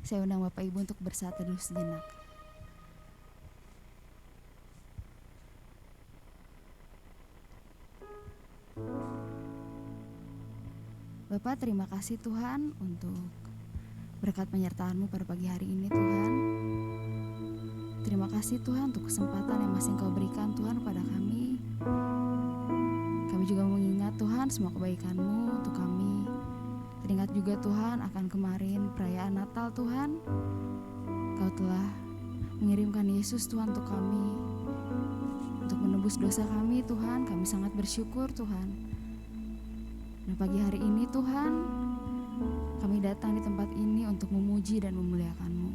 Saya undang Bapak Ibu untuk bersatu dulu sejenak. Bapak, terima kasih Tuhan untuk berkat penyertaan-Mu pada pagi hari ini Tuhan. Terima kasih Tuhan untuk kesempatan yang masih Engkau berikan Tuhan kepada kami. Kami juga mengingat Tuhan semua kebaikan-Mu untuk kami. Teringat juga Tuhan akan kemarin perayaan Natal Tuhan. Kau telah mengirimkan Yesus Tuhan untuk kami, untuk menebus dosa kami Tuhan. Kami sangat bersyukur Tuhan. Dan pagi hari ini Tuhan, kami datang di tempat ini untuk memuji dan memuliakan-Mu.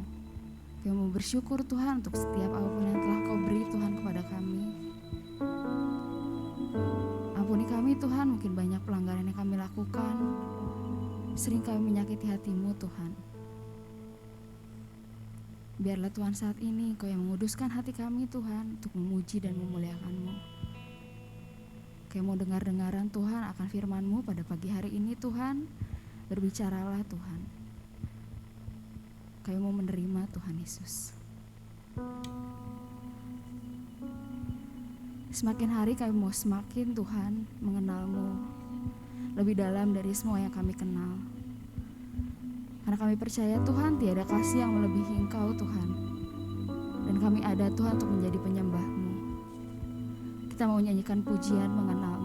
Kami mau bersyukur Tuhan untuk setiap apapun yang telah Kau beri Tuhan kepada kami. Ampuni kami Tuhan, mungkin banyak pelanggaran yang kami lakukan. Sering kami menyakiti hati-Mu Tuhan. Biarlah Tuhan saat ini Kau yang menguduskan hati kami Tuhan untuk memuji dan memuliakan-Mu. Kami mau dengar-dengaran Tuhan akan firman-Mu pada pagi hari ini Tuhan. Berbicaralah Tuhan. Kami mau menerima Tuhan Yesus. Semakin hari kami mau semakin Tuhan mengenal-Mu lebih dalam dari semua yang kami kenal. Karena kami percaya Tuhan tiada kasih yang melebihi Engkau Tuhan. Dan kami ada Tuhan untuk menjadi penyembah-Mu. Kita mau nyanyikan pujian mengenal-Mu.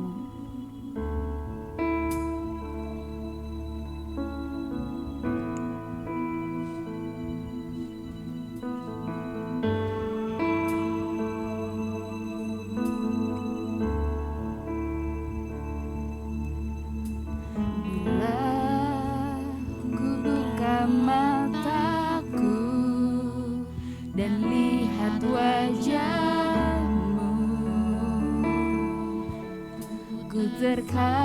Terkagum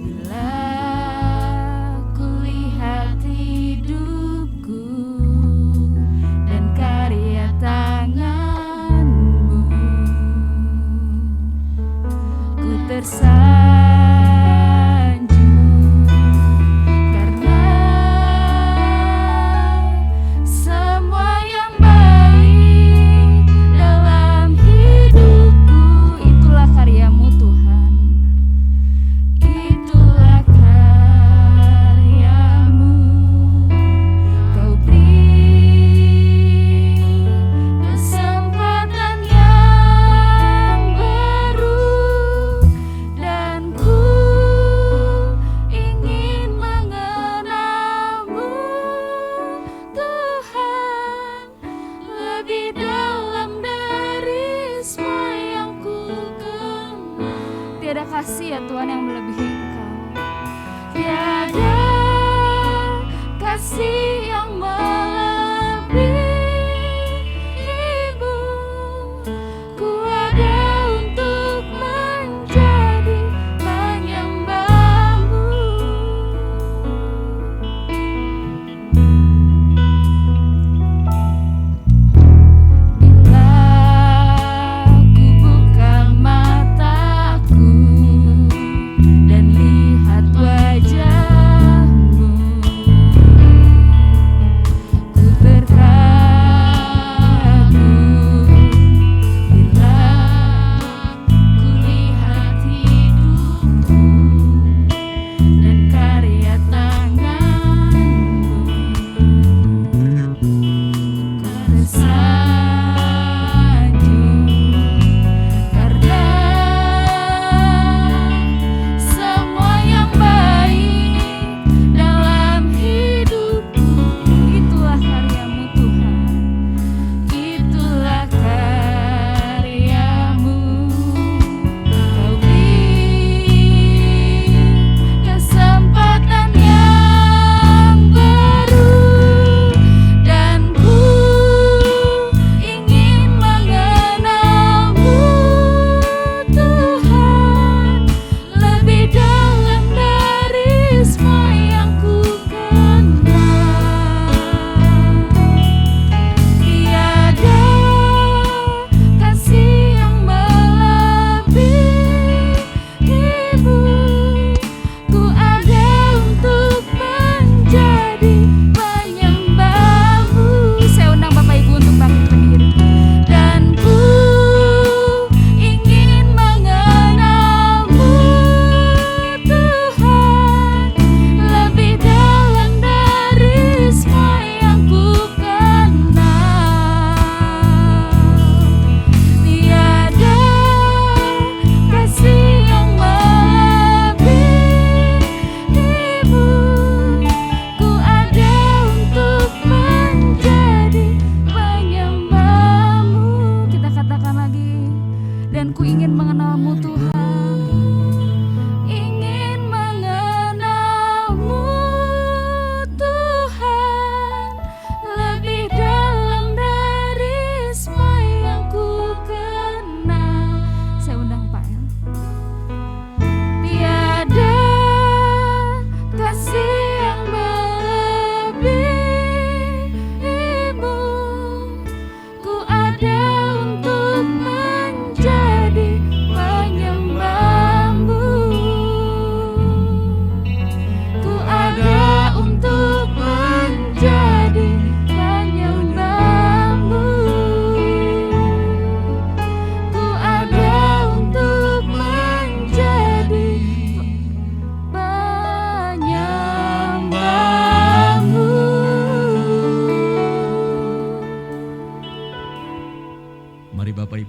bila kulihat hidupku dan karya tangan-Mu. Ku tersanjung karena semua yang baik dalam hidupku. Itulah karya-Mu Tuhan. Itulah karya-Mu. Kau beri kesempatan yang baru, dan ku ingin mengenal-Mu Tuhan lebih dalam dari semua yang ku kenal. Tiada kasih ya Tuhan yang melebihi Engkau. Tiada kasih yang melebihi-Mu. Ku ada untuk menjadi penyembah-Mu. Bila ku buka mataku dan lihat wajah-Mu,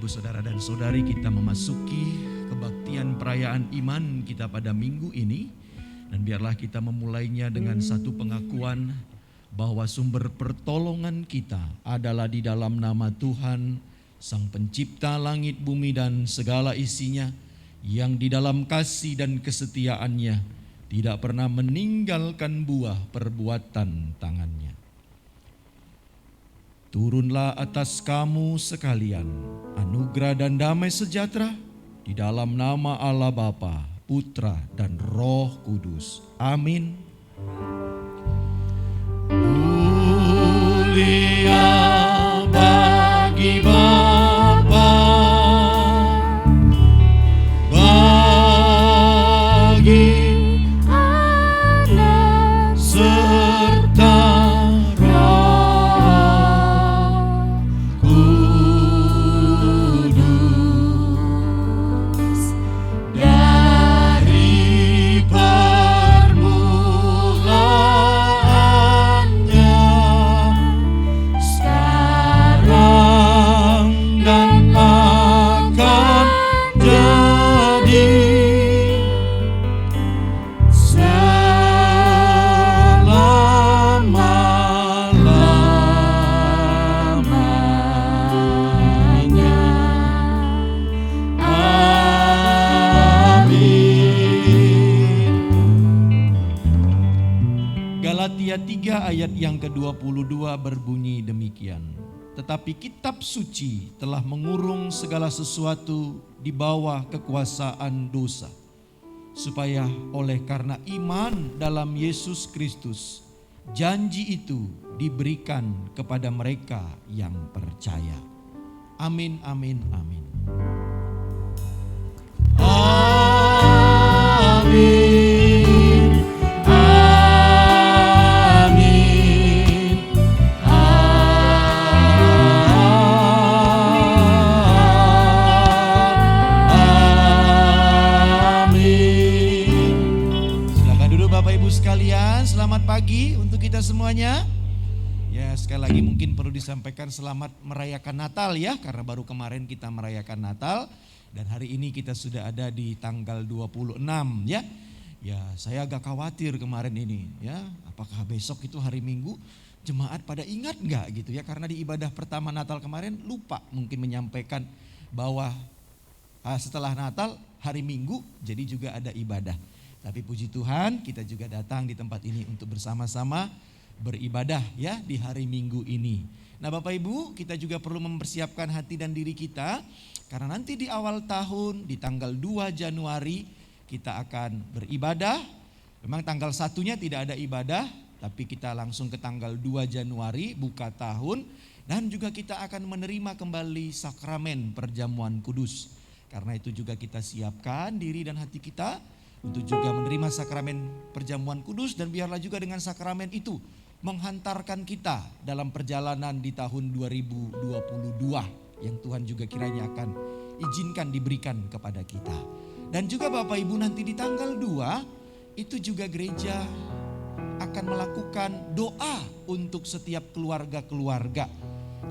saudara dan saudari, kita memasuki kebaktian perayaan iman kita pada minggu ini. Dan biarlah kita memulainya dengan satu pengakuan bahwa sumber pertolongan kita adalah di dalam nama Tuhan, Sang Pencipta langit bumi dan segala isinya, yang di dalam kasih dan kesetiaannya tidak pernah meninggalkan buah perbuatan tangannya. Turunlah atas kamu sekalian anugerah dan damai sejahtera di dalam nama Allah Bapa, Putra dan Roh Kudus. Amin. Mulia bagi Bapa, bagi Anak serta Galatia 3 ayat yang ke-22 berbunyi demikian. Tetapi kitab suci telah mengurung segala sesuatu di bawah kekuasaan dosa, supaya oleh karena iman dalam Yesus Kristus, janji itu diberikan kepada mereka yang percaya. Amin, amin, amin. Amin. Selamat pagi untuk kita semuanya. Ya, sekali lagi mungkin perlu disampaikan selamat merayakan Natal ya, karena baru kemarin kita merayakan Natal dan hari ini kita sudah ada di tanggal 26 ya. Ya, saya agak khawatir kemarin ini ya, apakah besok itu hari Minggu jemaat pada ingat enggak gitu ya, karena di ibadah pertama Natal kemarin lupa mungkin menyampaikan bahwa setelah Natal hari Minggu jadi juga ada ibadah. Tapi puji Tuhan kita juga datang di tempat ini untuk bersama-sama beribadah ya di hari Minggu ini. Nah Bapak Ibu, kita juga perlu mempersiapkan hati dan diri kita, karena nanti di awal tahun di tanggal 2 Januari kita akan beribadah. Memang tanggal 1-nya tidak ada ibadah, tapi kita langsung ke tanggal 2 Januari buka tahun. Dan juga kita akan menerima kembali sakramen perjamuan kudus. Karena itu juga kita siapkan diri dan hati kita untuk juga menerima sakramen perjamuan kudus, dan biarlah juga dengan sakramen itu menghantarkan kita dalam perjalanan di tahun 2022 yang Tuhan juga kiranya akan izinkan diberikan kepada kita. Dan juga Bapak Ibu, nanti di tanggal 2 itu juga gereja akan melakukan doa untuk setiap keluarga-keluarga.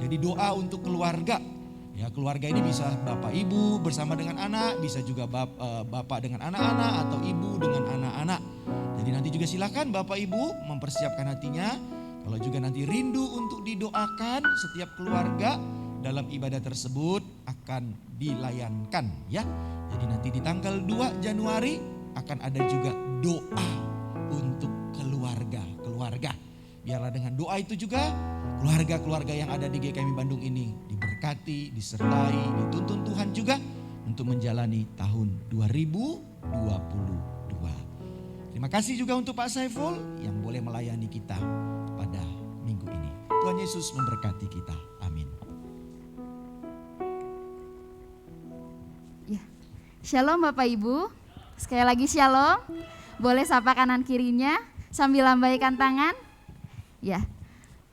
Jadi doa untuk keluarga. Ya, keluarga ini bisa bapak ibu bersama dengan anak, bisa juga bapak dengan anak-anak atau ibu dengan anak-anak. Jadi nanti juga silakan bapak ibu mempersiapkan hatinya. Kalau juga nanti rindu untuk didoakan, setiap keluarga dalam ibadah tersebut akan dilayankan ya. Jadi nanti di tanggal 2 Januari akan ada juga doa untuk keluarga. Biarlah dengan doa itu juga keluarga-keluarga yang ada di GKMI Bandung ini diberkati, disertai, dituntun Tuhan juga untuk menjalani tahun 2022. Terima kasih juga untuk Pak Saiful yang boleh melayani kita pada minggu ini. Tuhan Yesus memberkati kita. Amin. Ya. Shalom Bapak Ibu. Sekali lagi shalom. Boleh sapa kanan kirinya sambil lambaikan tangan. Ya.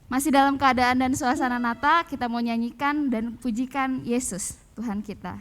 Masih dalam keadaan dan suasana Natal, kita mau nyanyikan dan pujikan Yesus, Tuhan kita.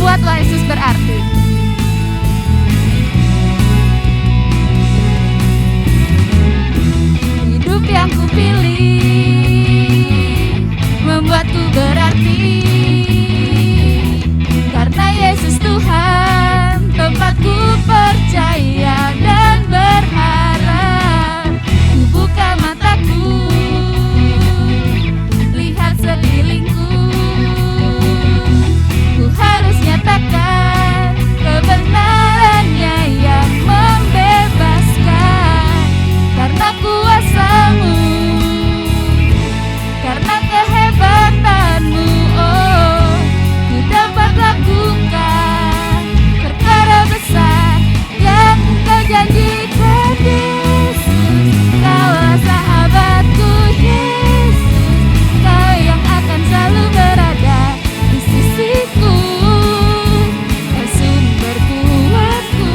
Buatlah Yesus berarti. Hidup yang kupilih membuatku berarti, karena Yesus Tuhan tempatku percaya dan berharap. Ku buka mataku, lihat sekelilingku, ku harus nyatakan kebenarannya yang membebaskan. Karena kuasamu, karena kehebatanmu, oh, ku dapat lakukan perkara besar yang kau janjikan. Yesus, kaulah sahabatku. Yesus, kau yang akan selalu berada di sisiku, kau sumber kuatku.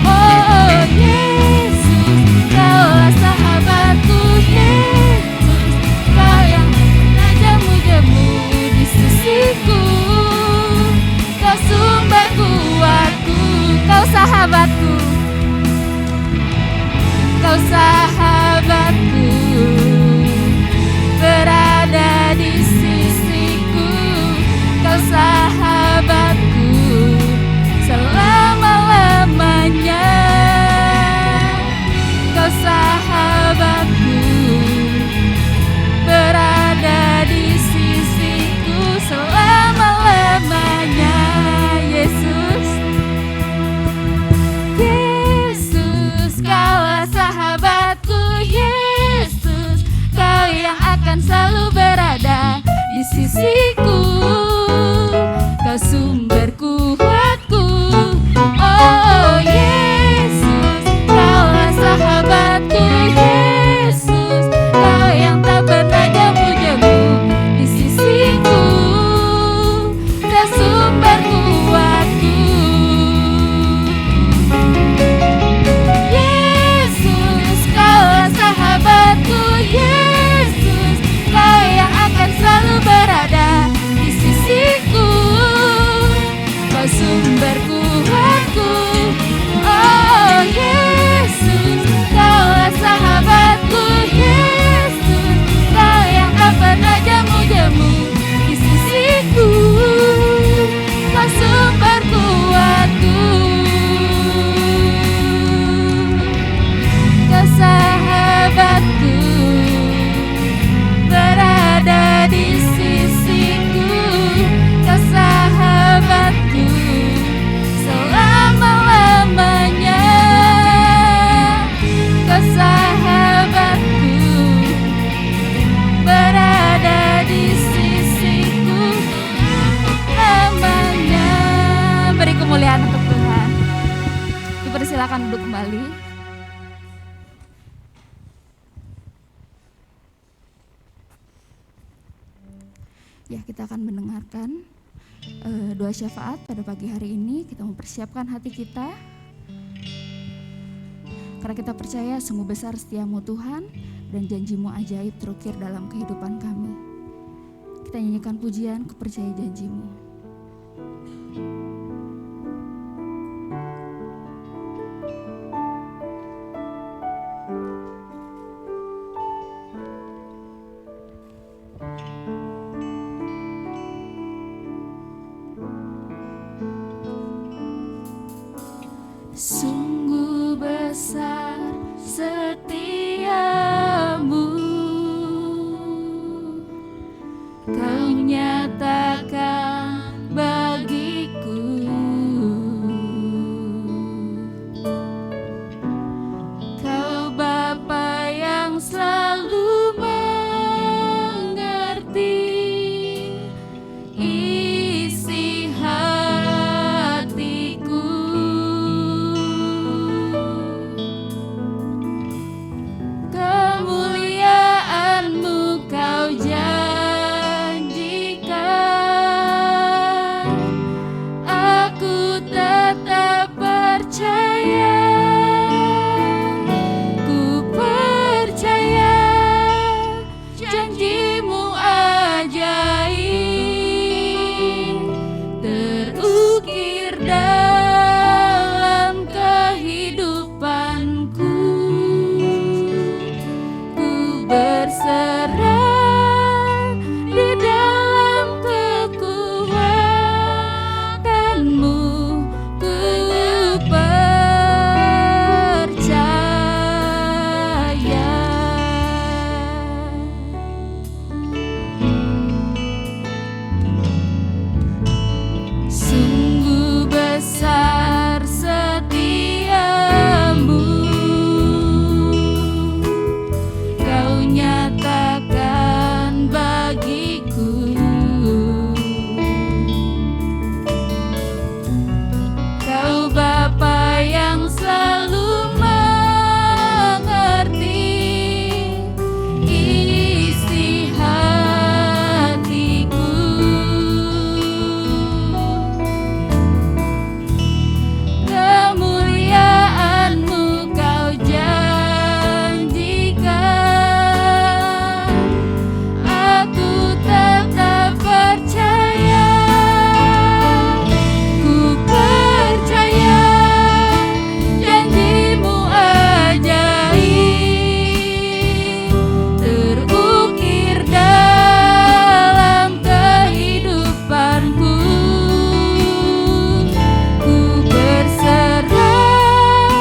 Oh Yesus, kaulah sahabatku. Yesus, kau yang jamu-jamu di sisiku, kau sumber kuatku. Kau sahabatku, kau sahabatku, berada di sisiku, kau sahabatku selama-lamanya. Kau sahabatku, berada di sisiku selama-lamanya. Yesus, Yesus, kaulah sahabatku. Yesus, kau yang akan selalu berada di sisiku, kau sumber kuatku. Oh Yesus, kaulah sahabatku. Yesus, kau yang tak pernah jamu-jamu di sisiku, kau sumber kuatku. Yesus, kaulah sahabatku. Yesus, kau yang akan selalu berada di sisiku, kau sumber kuatku. Oh Yesus, kaulah sahabatku. Yesus, kau yang tak pernah jamu-jamu di sisiku, kau sumber kuatku. Kau sahabatku, berada di sisiku, kau sahabatku selama-lamanya. Kau sahabatku, berada di sisiku lamanya. Beri kemuliaan untuk Tuhan. Dipersilakan duduk kembali. Ya, kita akan mendengarkan doa syafaat pada pagi hari ini. Kita mempersiapkan hati kita, karena kita percaya sungguh besar setiamu Tuhan, dan janjimu ajaib terukir dalam kehidupan kami. Kita nyanyikan pujian, kupercaya janjimu. Sungguh besar setiamu, kau nyatakan bagiku. Kau Bapa yang selalu mengerti isi hatiku. Kemuliaan-Mu kau janjikan, aku tetap percaya. Ku percaya janjimu ajaib terus dalam kehidupanku. Ku berserah di dalam kekuatanmu. Ku percaya. Sungguh besar setiamu, Kau nyatakan bagiku. Kau Bapa yang selalu mengerti isi hatiku. Kemuliaan-Mu Kau janjikan, aku tetap percaya. Ku percaya janji-Mu ajaib terukir dalam kehidupanku. Ku berserah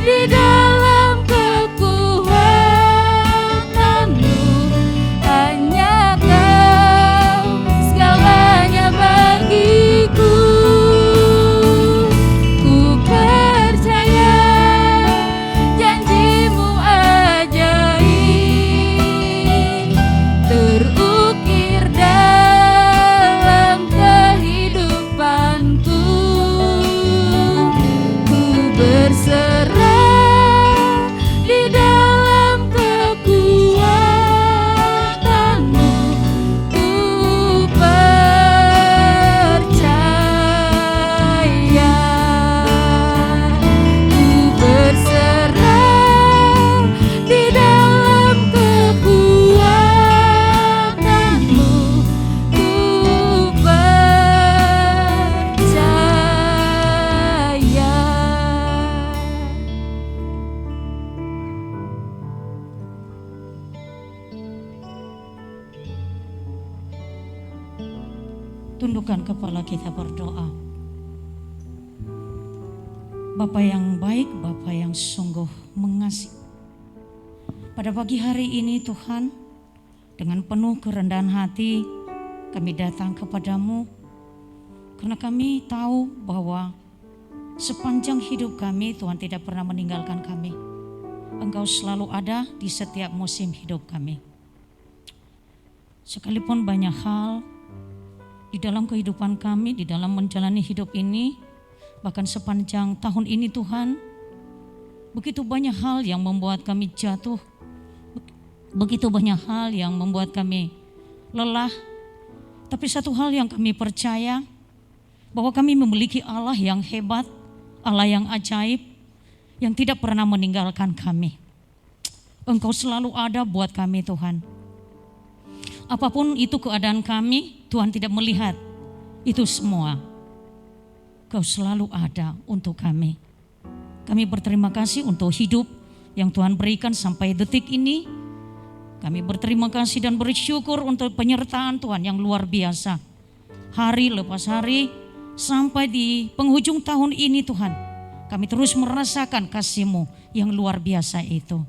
di dalam kekuatanmu. Hanya Kau segalanya bagiku. Ku percaya janji-Mu ajaib terukir dalam kehidupanku. Ku berserah di dalam kekuatanmu. Ku percaya. Ku berserah di dalam kekuatanmu. Ku percaya. Tundukkan kepala kita berdoa. Bapa yang baik, Bapa yang sungguh mengasihi. Pada pagi hari ini Tuhan, dengan penuh kerendahan hati kami datang kepadamu. Karena kami tahu bahwa sepanjang hidup kami Tuhan tidak pernah meninggalkan kami. Engkau selalu ada di setiap musim hidup kami. Sekalipun banyak hal di dalam kehidupan kami, di dalam menjalani hidup ini, bahkan sepanjang tahun ini Tuhan, begitu banyak hal yang membuat kami jatuh, begitu banyak hal yang membuat kami lelah. Tapi satu hal yang kami percaya, bahwa kami memiliki Allah yang hebat, Allah yang ajaib, yang tidak pernah meninggalkan kami. Engkau selalu ada buat kami Tuhan. Apapun itu keadaan kami, Tuhan tidak melihat itu semua. Kau selalu ada untuk kami. Kami berterima kasih untuk hidup yang Tuhan berikan sampai detik ini. Kami berterima kasih dan bersyukur untuk penyertaan Tuhan yang luar biasa. Hari lepas hari sampai di penghujung tahun ini Tuhan, kami terus merasakan kasih-Mu yang luar biasa itu.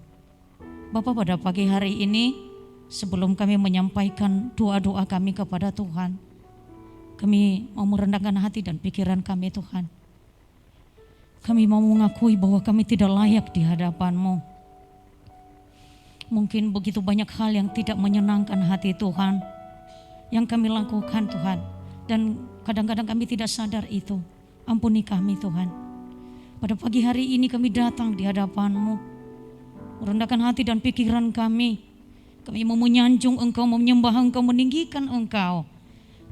Bapa, pada pagi hari ini, sebelum kami menyampaikan doa-doa kami kepada Tuhan, kami mau merendahkan hati dan pikiran kami Tuhan. Kami mau mengakui bahwa kami tidak layak di hadapan-Mu. Mungkin begitu banyak hal yang tidak menyenangkan hati Tuhan yang kami lakukan Tuhan. Dan kadang-kadang kami tidak sadar itu. Ampuni kami Tuhan. Pada pagi hari ini kami datang di hadapan-Mu, merendahkan hati dan pikiran kami. Kami mau menyanjung Engkau, menyembah Engkau, meninggikan Engkau.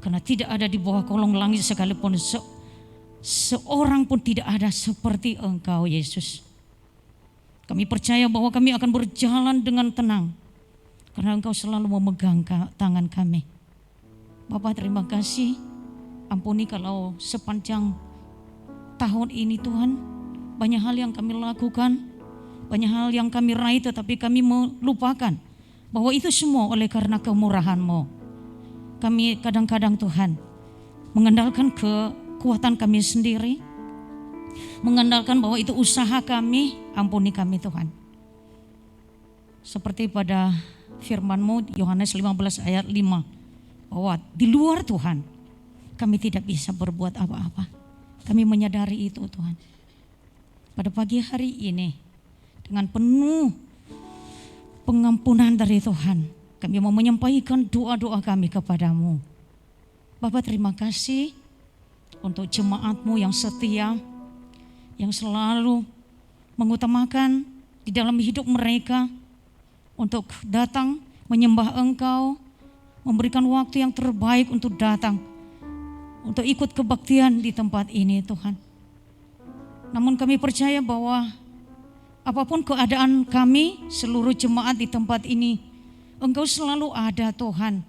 Karena tidak ada di bawah kolong langit sekalipun seorang pun tidak ada seperti Engkau Yesus. Kami percaya bahwa kami akan berjalan dengan tenang karena Engkau selalu memegang tangan kami. Bapa, terima kasih. Ampuni kalau sepanjang tahun ini Tuhan, banyak hal yang kami lakukan, banyak hal yang kami raih, tetapi kami melupakan bahwa itu semua oleh karena kemurahan-Mu. Kami kadang-kadang Tuhan mengandalkan kekuatan kami sendiri, mengandalkan bahwa itu usaha kami. Ampuni kami Tuhan. Seperti pada firman-Mu Yohanes 15 ayat 5, bahwa di luar Tuhan kami tidak bisa berbuat apa-apa. Kami menyadari itu Tuhan. Pada pagi hari ini dengan penuh pengampunan dari Tuhan, kami mau menyampaikan doa-doa kami kepadamu. Bapa, terima kasih untuk jemaat-Mu yang setia, yang selalu mengutamakan di dalam hidup mereka untuk datang menyembah Engkau, memberikan waktu yang terbaik untuk datang, untuk ikut kebaktian di tempat ini Tuhan. Namun kami percaya bahwa apapun keadaan kami, seluruh jemaat di tempat ini, Engkau selalu ada Tuhan.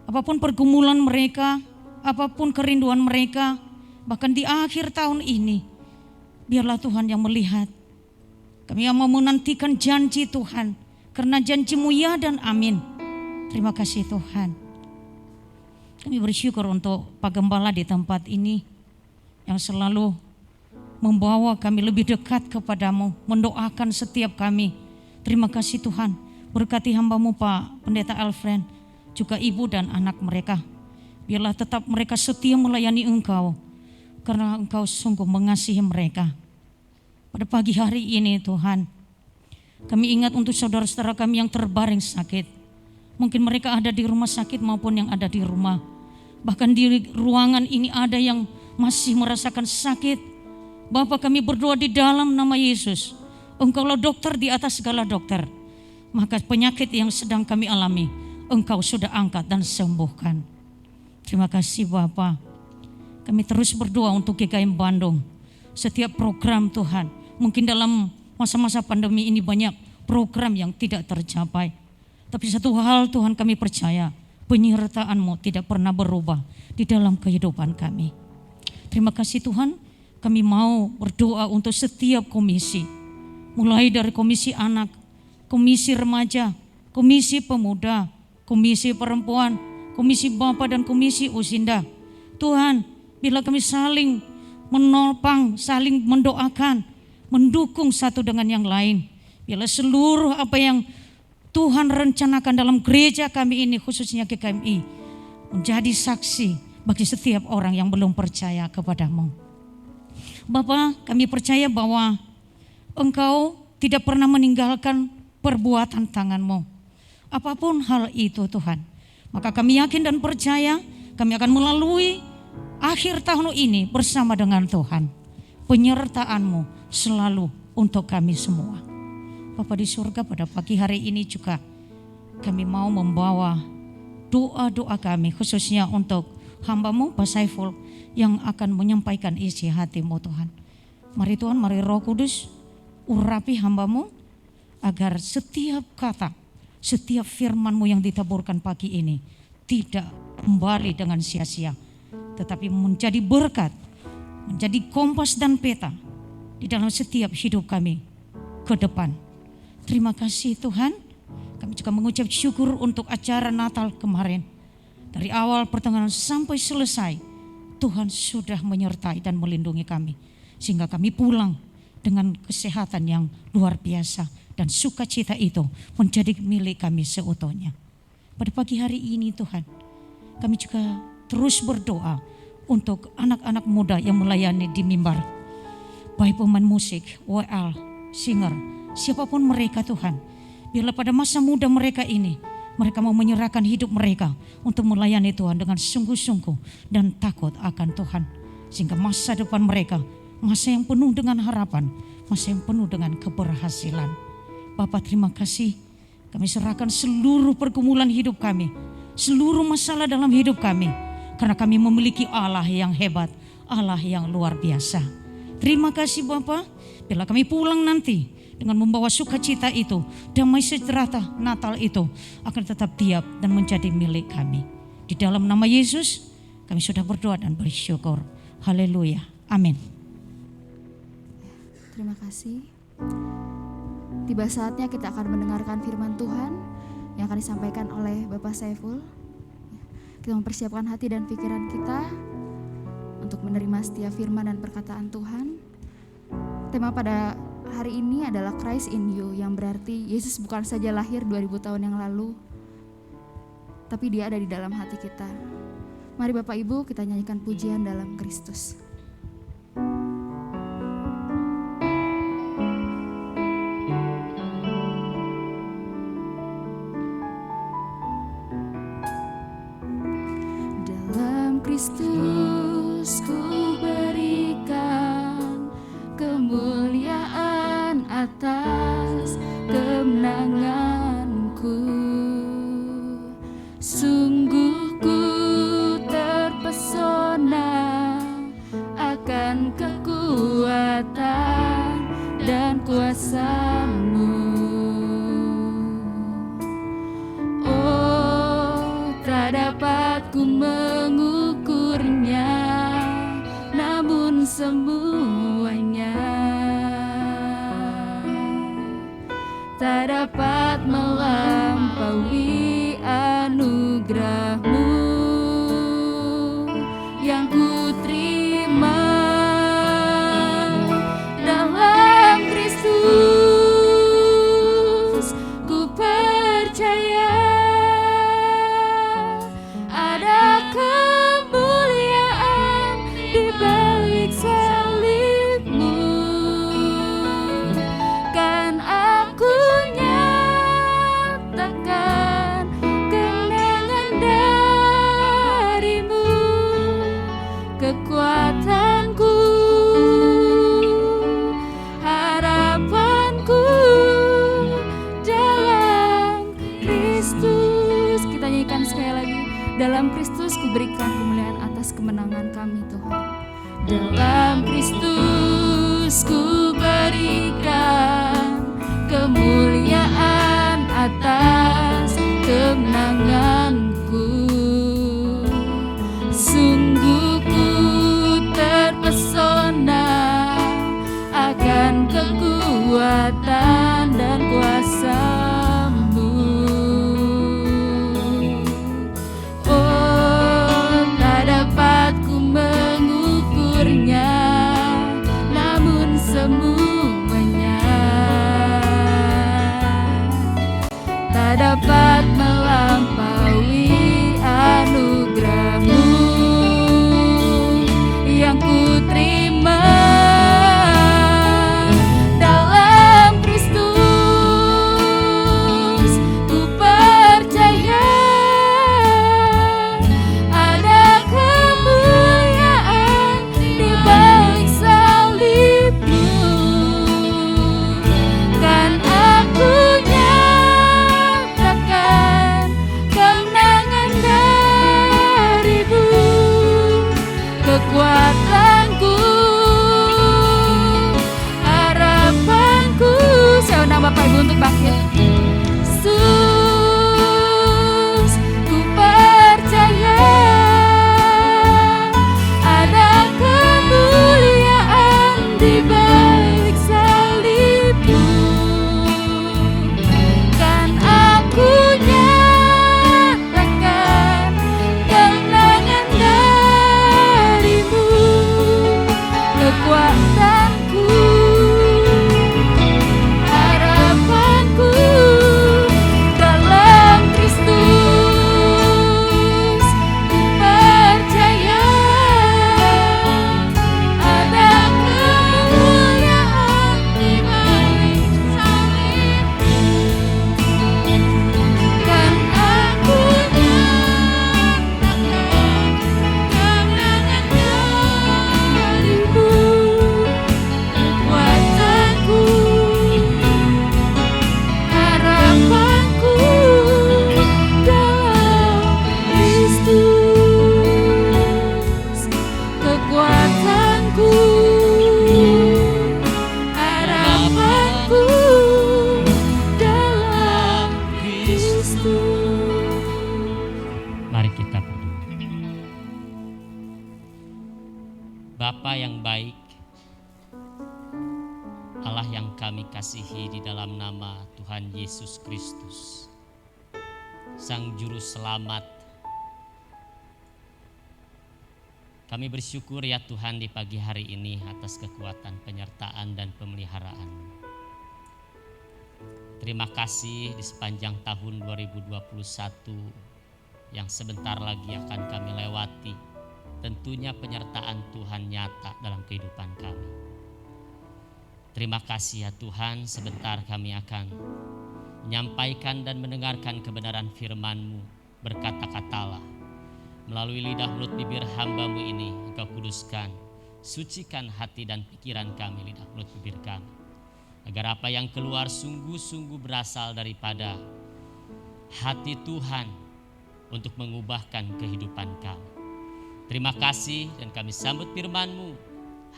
Apapun pergumulan mereka, apapun kerinduan mereka, bahkan di akhir tahun ini, biarlah Tuhan yang melihat. Kami yang mau menantikan janji Tuhan, karena janji-Mu ya dan amin. Terima kasih Tuhan. Kami bersyukur untuk Pak Gembala di tempat ini yang selalu membawa kami lebih dekat kepadamu, mendoakan setiap kami. Terima kasih Tuhan, berkati hamba-Mu Pak Pendeta Alfred, juga ibu dan anak mereka. Biarlah tetap mereka setia melayani Engkau, karena Engkau sungguh mengasihi mereka. Pada pagi hari ini Tuhan, kami ingat untuk saudara-saudara kami yang terbaring sakit. Mungkin mereka ada di rumah sakit maupun yang ada di rumah. Bahkan di ruangan ini ada yang masih merasakan sakit. Bapa, kami berdoa di dalam nama Yesus. Engkaulah dokter di atas segala dokter. Maka penyakit yang sedang kami alami, Engkau sudah angkat dan sembuhkan. Terima kasih Bapa. Kami terus berdoa untuk GKM Bandung. Setiap program Tuhan, mungkin dalam masa-masa pandemi ini banyak program yang tidak tercapai. Tapi satu hal Tuhan, kami percaya penyertaan-Mu tidak pernah berubah di dalam kehidupan kami. Terima kasih Tuhan, kami mau berdoa untuk setiap komisi. Mulai dari komisi anak, komisi remaja, komisi pemuda, komisi perempuan, komisi Bapa dan komisi Usinda. Tuhan, bila kami saling menopang, saling mendoakan, mendukung satu dengan yang lain. Bila seluruh apa yang Tuhan rencanakan dalam gereja kami ini, khususnya GKMI, menjadi saksi bagi setiap orang yang belum percaya kepadamu. Bapa, kami percaya bahwa Engkau tidak pernah meninggalkan perbuatan tangan-Mu. Apapun hal itu Tuhan, maka kami yakin dan percaya kami akan melalui akhir tahun ini bersama dengan Tuhan. Penyertaan-Mu selalu untuk kami semua. Bapa di surga, pada pagi hari ini juga kami mau membawa doa-doa kami khususnya untuk hamba-Mu Pak Saiful yang akan menyampaikan isi hati-Mu Tuhan. Mari Tuhan, mari Roh Kudus urapi hamba-Mu agar setiap kata, setiap firman-Mu yang ditaburkan pagi ini tidak kembali dengan sia-sia, tetapi menjadi berkat, menjadi kompas dan peta di dalam setiap hidup kami ke depan. Terima kasih Tuhan. Kami juga mengucap syukur untuk acara Natal kemarin. Dari awal pertengahan sampai selesai, Tuhan sudah menyertai dan melindungi kami. Sehingga kami pulang dengan kesehatan yang luar biasa. Dan sukacita itu menjadi milik kami seutuhnya. Pada pagi hari ini Tuhan, kami juga terus berdoa untuk anak-anak muda yang melayani di mimbar. Baik pemain musik, WL, singer, siapapun mereka Tuhan. Biarlah pada masa muda mereka ini, mereka mau menyerahkan hidup mereka untuk melayani Tuhan dengan sungguh-sungguh dan takut akan Tuhan. Sehingga masa depan mereka, masa yang penuh dengan harapan, masa yang penuh dengan keberhasilan. Bapak, terima kasih. Kami serahkan seluruh pergumulan hidup kami, seluruh masalah dalam hidup kami. Karena kami memiliki Allah yang hebat, Allah yang luar biasa. Terima kasih Bapak. Bila kami pulang nanti dengan membawa sukacita itu, damai sejahtera Natal itu akan tetap tiap dan menjadi milik kami. Di dalam nama Yesus kami sudah berdoa dan bersyukur. Haleluya. Amin. Terima kasih. Tiba saatnya kita akan mendengarkan firman Tuhan yang akan disampaikan oleh Bapak Saiful. Kita mempersiapkan hati dan pikiran kita untuk menerima setiap firman dan perkataan Tuhan. Tema pada hari ini adalah Christ in you, yang berarti Yesus bukan saja lahir 2000 tahun yang lalu, tapi dia ada di dalam hati kita. Mari Bapak Ibu kita nyanyikan pujian dalam Kristus. Kristus ku berikan kemuliaan atas kemenanganku. Sungguh ku terpesona akan kekuatan dan kuasa-Mu. Oh, tak dapat ku mengukurnya, namun semuanya tak dapat melampaui anugerah-Mu yang ku terima dalam Kristus. Ku percaya ada kemuliaan di balik salib-Mu, kan aku nyatakan kemenangan dari-Mu. Kekuatanku, harapanku dalam Kristus. Kita nyanyikan sekali lagi. Dalam Kristus ku berikan kemuliaan atas kemenangan kami, Tuhan. Dalam Kristus ku berikan kemuliaan atas kemenanganku. Sungguh ku terpesona akan kekuatan dan kuasa-Mu. Oh, tak dapat ku mengukurnya, namun semuanya tak dapat melampaui anugerah-Mu yang ku terima dalam Kristus. Ku percaya ada kemuliaan di balik salib-Mu, kan aku nyatakan kemenangan dari-Mu. Kekuatanku, harapanku. Saya undang Bapak Ibu untuk bangkit. Yesus, ku percaya ada kemuliaan di balik salib-Mu, kan aku nyatakan kemenangan dari-Mu. Kekuatanku, harapanku dalam Kristus. Ku percaya ada kemuliaan di balik salib-Mu, kan aku nyatakan kemenangan dari-Mu. Bapa yang baik, Allah yang kami kasihi, di dalam nama Tuhan Yesus Kristus, Sang Juru Selamat, kami bersyukur ya Tuhan di pagi hari ini atas kekuatan penyertaan dan pemeliharaan. Terima kasih di sepanjang tahun 2021 yang sebentar lagi akan kami lewati. Tentunya penyertaan Tuhan nyata dalam kehidupan kami. Terima kasih ya Tuhan, sebentar kami akan menyampaikan dan mendengarkan kebenaran firman-Mu. Berkata-katalah melalui lidah mulut bibir hamba-Mu ini, Engkau kuduskan, sucikan hati dan pikiran kami, lidah mulut bibir kami, agar apa yang keluar sungguh-sungguh berasal daripada hati Tuhan untuk mengubahkan kehidupan kami. Terima kasih, dan kami sambut firman-Mu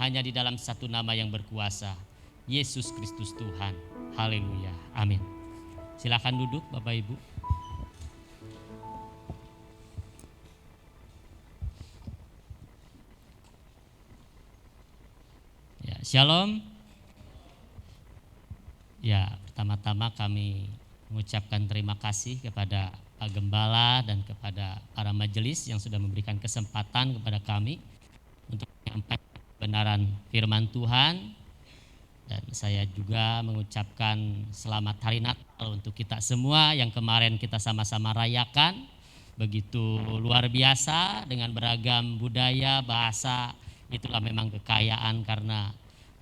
hanya di dalam satu nama yang berkuasa, Yesus Kristus Tuhan. Haleluya, amin. Silakan duduk Bapak Ibu. Ya, shalom. Ya, pertama-tama kami mengucapkan terima kasih kepada Pak Gembala dan kepada para majelis yang sudah memberikan kesempatan kepada kami untuk menyampaikan kebenaran firman Tuhan. Dan saya juga mengucapkan selamat hari Natal untuk kita semua yang kemarin kita sama-sama rayakan. Begitu luar biasa dengan beragam budaya, bahasa. Itulah memang kekayaan karena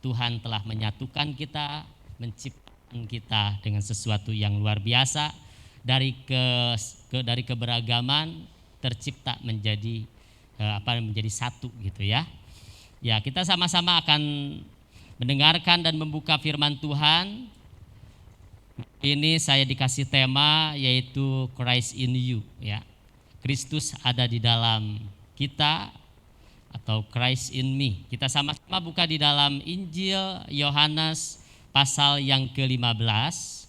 Tuhan telah menyatukan kita, menciptakan kita dengan sesuatu yang luar biasa. Dari keberagaman tercipta menjadi menjadi satu gitu ya. Ya, kita sama-sama akan mendengarkan dan membuka firman Tuhan. Ini saya dikasih tema yaitu Christ in you ya. Kristus ada di dalam kita atau Christ in me. Kita sama-sama buka di dalam Injil Yohanes pasal yang ke-15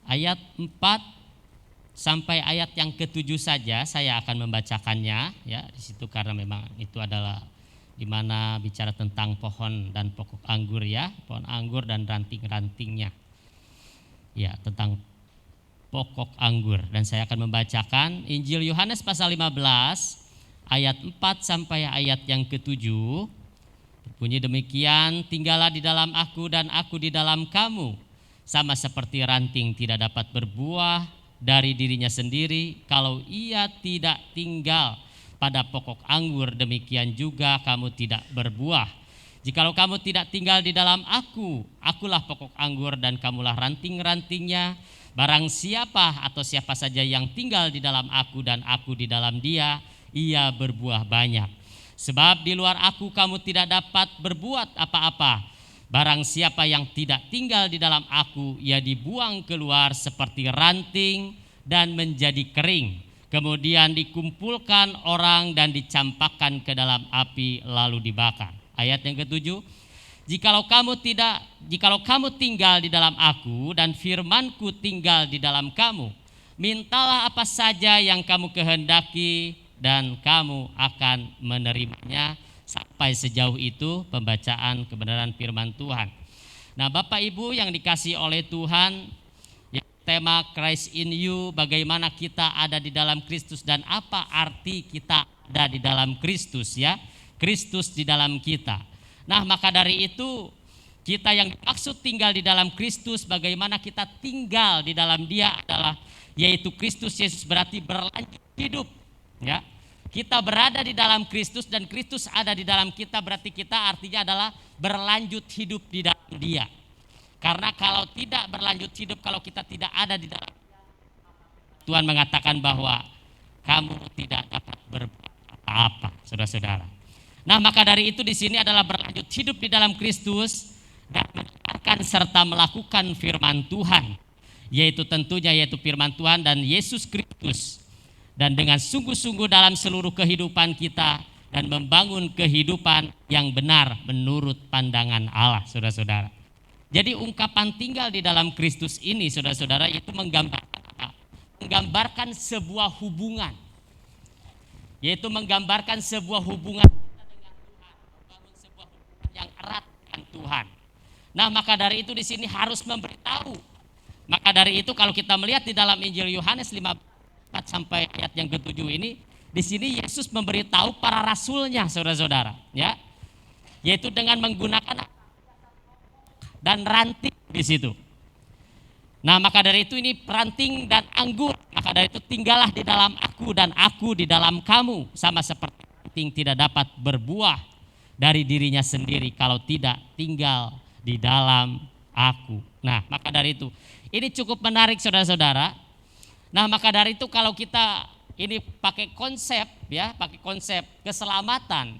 ayat 4 sampai ayat yang ke-7 saja saya akan membacakannya ya di situ, karena memang itu adalah di mana bicara tentang pohon dan pokok anggur ya, pohon anggur dan ranting-rantingnya. Ya, tentang pokok anggur, dan saya akan membacakan Injil Yohanes pasal 15 ayat 4 sampai ayat yang ke-7. Berbunyi demikian, tinggallah di dalam aku dan aku di dalam kamu. Sama seperti ranting tidak dapat berbuah dari dirinya sendiri kalau ia tidak tinggal pada pokok anggur, demikian juga kamu tidak berbuah. Jikalau kamu tidak tinggal di dalam aku, akulah pokok anggur dan kamulah ranting-rantingnya. Barang siapa atau siapa saja yang tinggal di dalam aku dan aku di dalam dia, ia berbuah banyak. Sebab di luar aku kamu tidak dapat berbuat apa-apa. Barang siapa yang tidak tinggal di dalam aku, ia dibuang keluar seperti ranting dan menjadi kering. Kemudian dikumpulkan orang dan dicampakkan ke dalam api lalu dibakar. Ayat yang ke-7. Jikalau kamu tinggal di dalam aku dan firmanku tinggal di dalam kamu, mintalah apa saja yang kamu kehendaki dan kamu akan menerimanya. Sampai sejauh itu pembacaan kebenaran firman Tuhan. Nah, Bapak Ibu yang dikasihi oleh Tuhan, tema Christ in you, bagaimana kita ada di dalam Kristus dan apa arti kita ada di dalam Kristus ya. Kristus di dalam kita. Nah, maka dari itu kita yang dimaksud tinggal di dalam Kristus, bagaimana kita tinggal di dalam Dia adalah yaitu Kristus Yesus, berarti berlanjut hidup ya. Kita berada di dalam Kristus dan Kristus ada di dalam kita, berarti kita artinya adalah berlanjut hidup di dalam Dia. Karena kalau tidak berlanjut hidup, kalau kita tidak ada di dalam Tuhan mengatakan bahwa kamu tidak dapat berbuat apa-apa, saudara-saudara. Nah, maka dari itu di sini adalah berlanjut hidup di dalam Kristus dan mendengarkan serta melakukan firman Tuhan, yaitu tentunya yaitu firman Tuhan dan Yesus Kristus. Dan dengan sungguh-sungguh dalam seluruh kehidupan kita dan membangun kehidupan yang benar menurut pandangan Allah, saudara-saudara. Jadi ungkapan tinggal di dalam Kristus ini, saudara-saudara, itu menggambarkan sebuah hubungan. yaitu menggambarkan sebuah hubungan kita dengan Tuhan, membangun sebuah hubungan yang erat dengan Tuhan. Nah, maka dari itu di sini harus memberitahu. Maka dari itu kalau kita melihat di dalam Injil Yohanes 15 sampai ayat yang ke-7 ini, di sini Yesus memberitahu para rasulnya, saudara-saudara, ya, yaitu dengan menggunakan dan ranting di situ. Nah, maka dari itu ini ranting dan anggur. Maka dari itu tinggallah di dalam aku dan aku di dalam kamu, sama seperti ranting tidak dapat berbuah dari dirinya sendiri kalau tidak tinggal di dalam aku. Nah, maka dari itu ini cukup menarik, saudara-saudara. Nah, maka dari itu kalau kita ini pakai konsep, ya, pakai konsep keselamatan,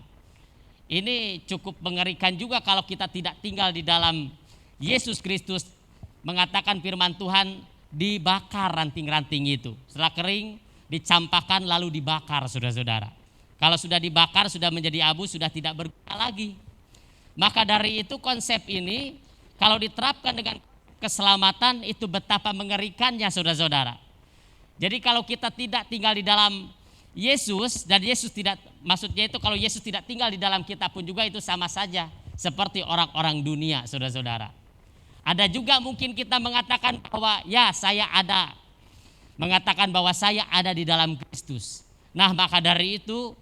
ini cukup mengerikan juga kalau kita tidak tinggal di dalam Yesus Kristus. Mengatakan firman Tuhan, dibakar ranting-ranting itu. Setelah kering, dicampakkan lalu dibakar, saudara-saudara. Kalau sudah dibakar, sudah menjadi abu, sudah tidak berguna lagi. Maka dari itu konsep ini kalau diterapkan dengan keselamatan itu betapa mengerikannya, saudara-saudara. Jadi kalau kita tidak tinggal di dalam Yesus, dan Yesus tidak, maksudnya itu kalau Yesus tidak tinggal di dalam kita pun juga itu sama saja seperti orang-orang dunia, saudara-saudara. Ada juga mungkin kita mengatakan bahwa ya saya ada, mengatakan bahwa saya ada di dalam Kristus. Nah, maka dari itu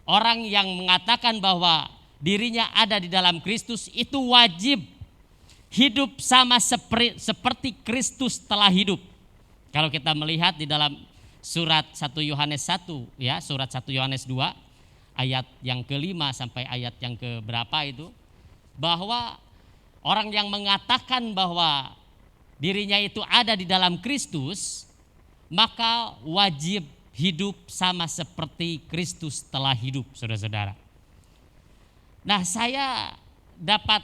orang yang mengatakan bahwa dirinya ada di dalam Kristus itu wajib hidup sama seperti Kristus telah hidup. Kalau kita melihat di dalam surat 1 Yohanes 1, ya, surat 1 Yohanes 2 ayat yang ke-5 sampai ayat yang ke berapa itu, bahwa orang yang mengatakan bahwa dirinya itu ada di dalam Kristus, maka wajib hidup sama seperti Kristus telah hidup, saudara-saudara. Nah, saya dapat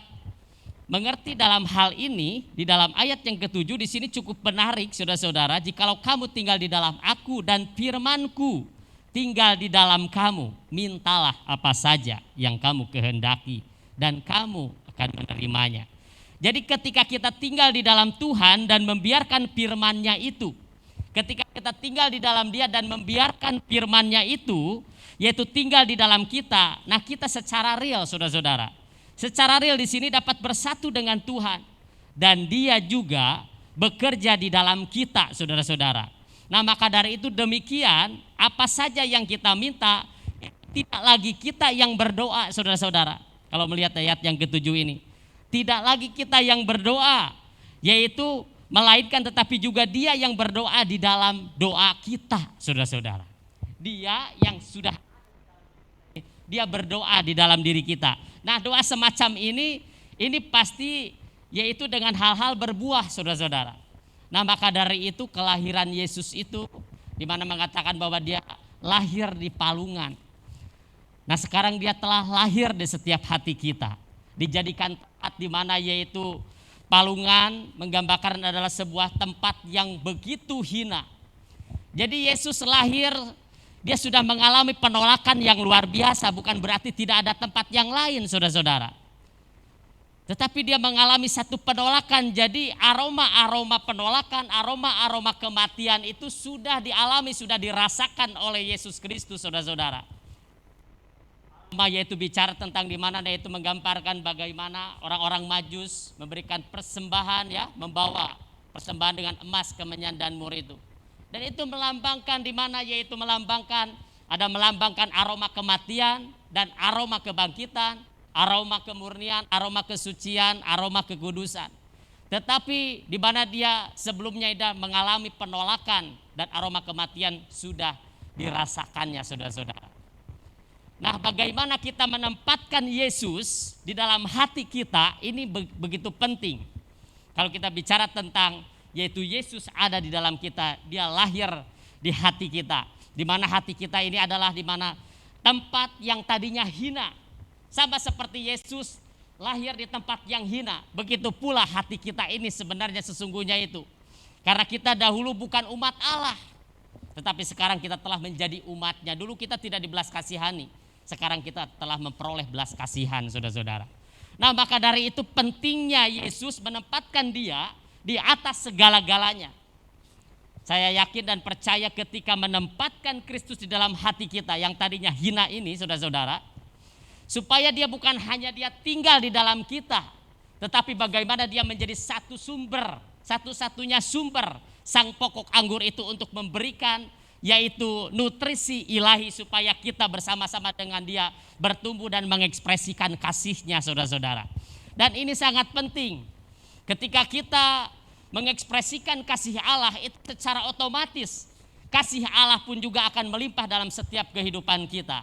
mengerti dalam hal ini di dalam ayat yang ke-7 di sini cukup menarik, saudara-saudara. Jikalau kamu tinggal di dalam aku dan firmanku tinggal di dalam kamu, mintalah apa saja yang kamu kehendaki dan kamu akan menerimanya. Jadi ketika kita tinggal di dalam Tuhan dan membiarkan firman-Nya itu, ketika kita tinggal di dalam Dia dan membiarkan firman-Nya itu, yaitu tinggal di dalam kita, nah kita secara real, saudara-saudara, secara real di sini dapat bersatu dengan Tuhan dan Dia juga bekerja di dalam kita, saudara-saudara. Nah, maka dari itu demikian, apa saja yang kita minta tidak lagi kita yang berdoa, saudara-saudara. Kalau melihat ayat yang ke-7 ini, tidak lagi kita yang berdoa, yaitu melainkan tetapi juga Dia yang berdoa di dalam doa kita, saudara-saudara. Dia yang sudah, Dia berdoa di dalam diri kita. Nah, doa semacam ini pasti yaitu dengan hal-hal berbuah, saudara-saudara. Nah, maka dari itu kelahiran Yesus itu di mana mengatakan bahwa Dia lahir di palungan. Nah, sekarang Dia telah lahir di setiap hati kita. Dijadikan tempat di mana yaitu palungan menggambarkan adalah sebuah tempat yang begitu hina. Jadi Yesus lahir, Dia sudah mengalami penolakan yang luar biasa, bukan berarti tidak ada tempat yang lain, saudara-saudara. Tetapi Dia mengalami satu penolakan, jadi aroma-aroma penolakan, aroma-aroma kematian itu sudah dialami, sudah dirasakan oleh Yesus Kristus, saudara-saudara. Yaitu bicara tentang di mana yaitu menggambarkan bagaimana orang-orang Majus memberikan persembahan, ya, membawa persembahan dengan emas, kemenyan dan mur itu. Dan itu melambangkan di mana yaitu melambangkan aroma kematian dan aroma kebangkitan, aroma kemurnian, aroma kesucian, aroma kekudusan. Tetapi di mana Dia sebelumnya Dia mengalami penolakan dan aroma kematian sudah dirasakannya, saudara-saudara. Nah, bagaimana kita menempatkan Yesus di dalam hati kita ini begitu penting. Kalau kita bicara tentang yaitu Yesus ada di dalam kita, Dia lahir di hati kita. Di mana hati kita ini adalah di mana tempat yang tadinya hina. Sama seperti Yesus lahir di tempat yang hina, begitu pula hati kita ini sebenarnya sesungguhnya itu. Karena kita dahulu bukan umat Allah, tetapi sekarang kita telah menjadi umatnya. Dulu kita tidak dibelas kasihani, sekarang kita telah memperoleh belas kasihan, saudara-saudara. Nah, maka dari itu pentingnya Yesus menempatkan Dia di atas segala-galanya. Saya yakin dan percaya ketika menempatkan Kristus di dalam hati kita yang tadinya hina ini, saudara-saudara, supaya dia bukan hanya dia tinggal di dalam kita, tetapi bagaimana dia menjadi satu sumber, satu-satunya sumber sang pokok anggur itu untuk memberikan yaitu nutrisi ilahi supaya kita bersama-sama dengan dia bertumbuh dan mengekspresikan kasihnya, saudara-saudara. Dan ini sangat penting. Ketika kita mengekspresikan kasih Allah, itu secara otomatis kasih Allah pun juga akan melimpah dalam setiap kehidupan kita.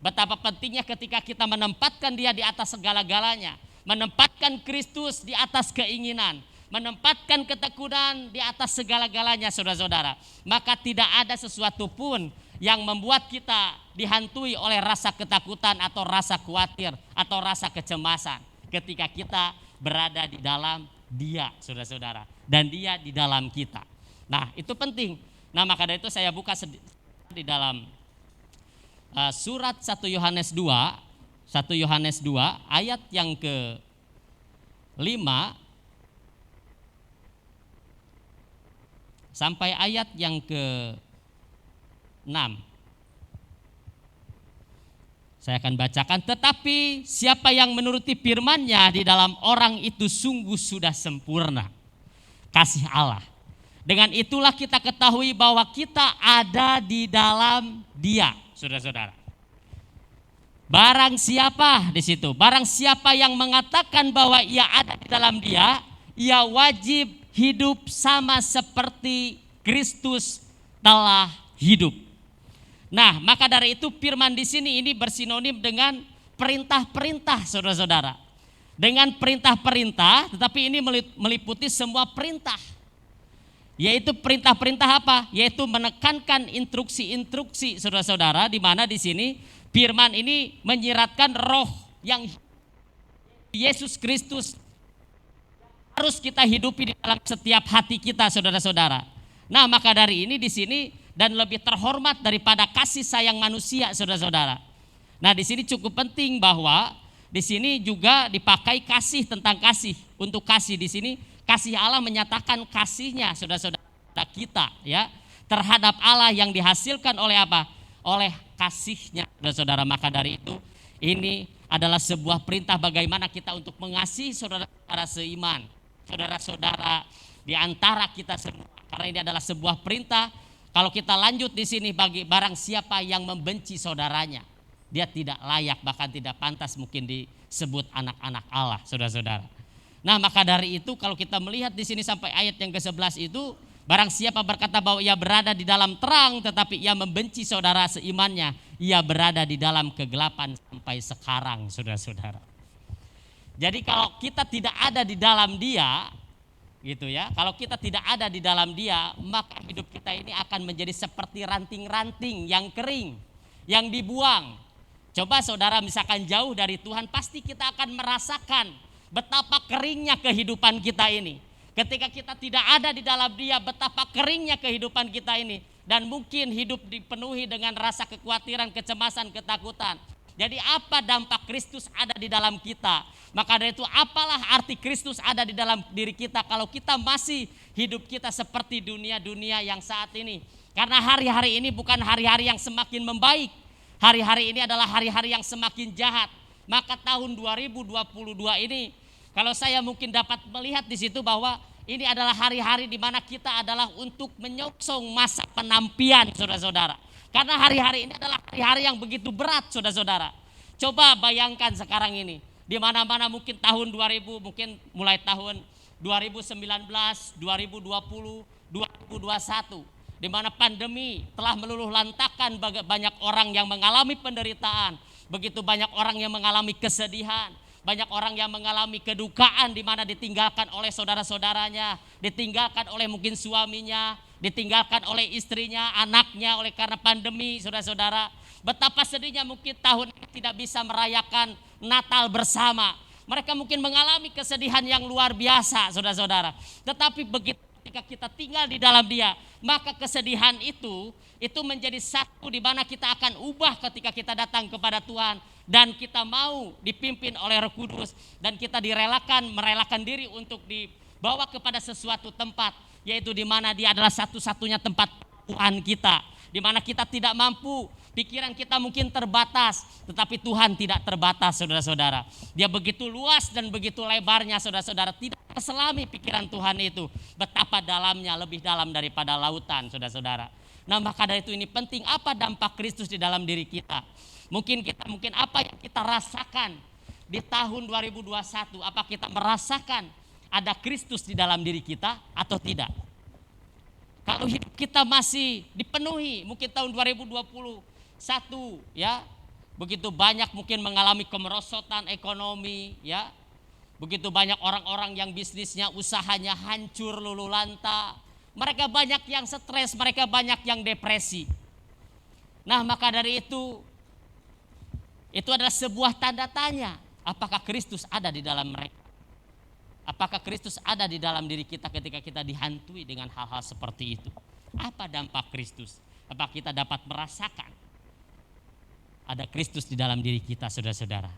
Betapa pentingnya ketika kita menempatkan dia di atas segala-galanya, menempatkan Kristus di atas keinginan, menempatkan ketekunan di atas segala-galanya, saudara-saudara. Maka tidak ada sesuatu pun yang membuat kita dihantui oleh rasa ketakutan atau rasa khawatir atau rasa kecemasan ketika kita berada di dalam dia, saudara-saudara, dan dia di dalam kita. Nah, itu penting. Nah, maka dari itu saya buka di dalam surat 1 Yohanes 2 ayat yang ke-5 sampai ayat yang ke-6. Saya akan bacakan, tetapi siapa yang menuruti firman-Nya di dalam orang itu sungguh sudah sempurna kasih Allah. Dengan itulah kita ketahui bahwa kita ada di dalam Dia, saudara-saudara. Barang siapa di situ, barang siapa yang mengatakan bahwa ia ada di dalam Dia, ia wajib hidup sama seperti Kristus telah hidup. Nah, maka dari itu firman di sini ini bersinonim dengan perintah-perintah, saudara-saudara. Dengan perintah-perintah, tetapi ini meliputi semua perintah. Yaitu perintah-perintah apa? Yaitu menekankan instruksi-instruksi, saudara-saudara, di mana di sini firman ini menyiratkan roh yang Yesus Kristus harus kita hidupi di dalam setiap hati kita, saudara-saudara. Nah, maka dari ini di sini dan lebih terhormat daripada kasih sayang manusia, saudara-saudara. Nah, di sini cukup penting bahwa di sini juga dipakai kasih, tentang kasih. Untuk kasih di sini kasih Allah menyatakan kasihnya, saudara-saudara, kita ya terhadap Allah yang dihasilkan oleh apa? Oleh kasihnya, saudara-saudara. Maka dari itu ini adalah sebuah perintah bagaimana kita untuk mengasihi saudara-saudara seiman, saudara-saudara di antara kita semua. Karena ini adalah sebuah perintah. Kalau kita lanjut di sini, bagi barang siapa yang membenci saudaranya, dia tidak layak, bahkan tidak pantas mungkin disebut anak-anak Allah, saudara-saudara. Nah, maka dari itu kalau kita melihat di sini sampai ayat yang ke-11 itu, barang siapa berkata bahwa ia berada di dalam terang tetapi ia membenci saudara seimannya, ia berada di dalam kegelapan sampai sekarang, saudara-saudara. Jadi kalau kita tidak ada di dalam Dia, gitu ya. Kalau kita tidak ada di dalam Dia, maka hidup kita ini akan menjadi seperti ranting-ranting yang kering, yang dibuang. Coba saudara misalkan jauh dari Tuhan, pasti kita akan merasakan betapa keringnya kehidupan kita ini. Ketika kita tidak ada di dalam Dia, betapa keringnya kehidupan kita ini. Dan mungkin hidup dipenuhi dengan rasa kekhawatiran, kecemasan, ketakutan. Jadi apa dampak Kristus ada di dalam kita? Maka dari itu apalah arti Kristus ada di dalam diri kita kalau kita masih hidup kita seperti dunia-dunia yang saat ini. Karena hari-hari ini bukan hari-hari yang semakin membaik. Hari-hari ini adalah hari-hari yang semakin jahat. Maka tahun 2022 ini kalau saya mungkin dapat melihat di situ bahwa ini adalah hari-hari di mana kita adalah untuk menyongsong masa penampian, saudara-saudara. Karena hari-hari ini adalah hari-hari yang begitu berat, saudara-saudara. Coba bayangkan sekarang ini, di mana-mana mungkin tahun 2000, mungkin mulai tahun 2019, 2020, 2021, di mana pandemi telah meluluh lantakan banyak orang yang mengalami penderitaan, begitu banyak orang yang mengalami kesedihan, banyak orang yang mengalami kedukaan di mana ditinggalkan oleh saudara-saudaranya, ditinggalkan oleh mungkin suaminya, ditinggalkan oleh istrinya, anaknya oleh karena pandemi, saudara-saudara. Betapa sedihnya mungkin tahun ini tidak bisa merayakan Natal bersama. Mereka mungkin mengalami kesedihan yang luar biasa, saudara-saudara. Tetapi begitu ketika kita tinggal di dalam Dia, maka kesedihan itu menjadi satu di mana kita akan ubah ketika kita datang kepada Tuhan. Dan kita mau dipimpin oleh Roh Kudus. Dan kita merelakan diri untuk dibawa kepada sesuatu tempat yaitu di mana dia adalah satu-satunya tempat Tuhan kita, di mana kita tidak mampu, pikiran kita mungkin terbatas, tetapi Tuhan tidak terbatas, saudara-saudara. Dia begitu luas dan begitu lebarnya, saudara-saudara, tidak terselami pikiran Tuhan itu. Betapa dalamnya, lebih dalam daripada lautan, saudara-saudara. Nah, maka dari itu ini penting, apa dampak Kristus di dalam diri kita? Mungkin apa yang kita rasakan di tahun 2021, apa kita merasakan ada Kristus di dalam diri kita atau tidak? Kalau hidup kita masih dipenuhi, mungkin tahun 2021 ya, begitu banyak mungkin mengalami kemerosotan ekonomi ya, begitu banyak orang-orang yang bisnisnya, usahanya hancur lulu lanta, mereka banyak yang stres, mereka banyak yang depresi. Nah, maka dari itu adalah sebuah tanda tanya, apakah Kristus ada di dalam mereka? Apakah Kristus ada di dalam diri kita ketika kita dihantui dengan hal-hal seperti itu? Apa dampak Kristus? Apakah kita dapat merasakan ada Kristus di dalam diri kita, saudara-saudara?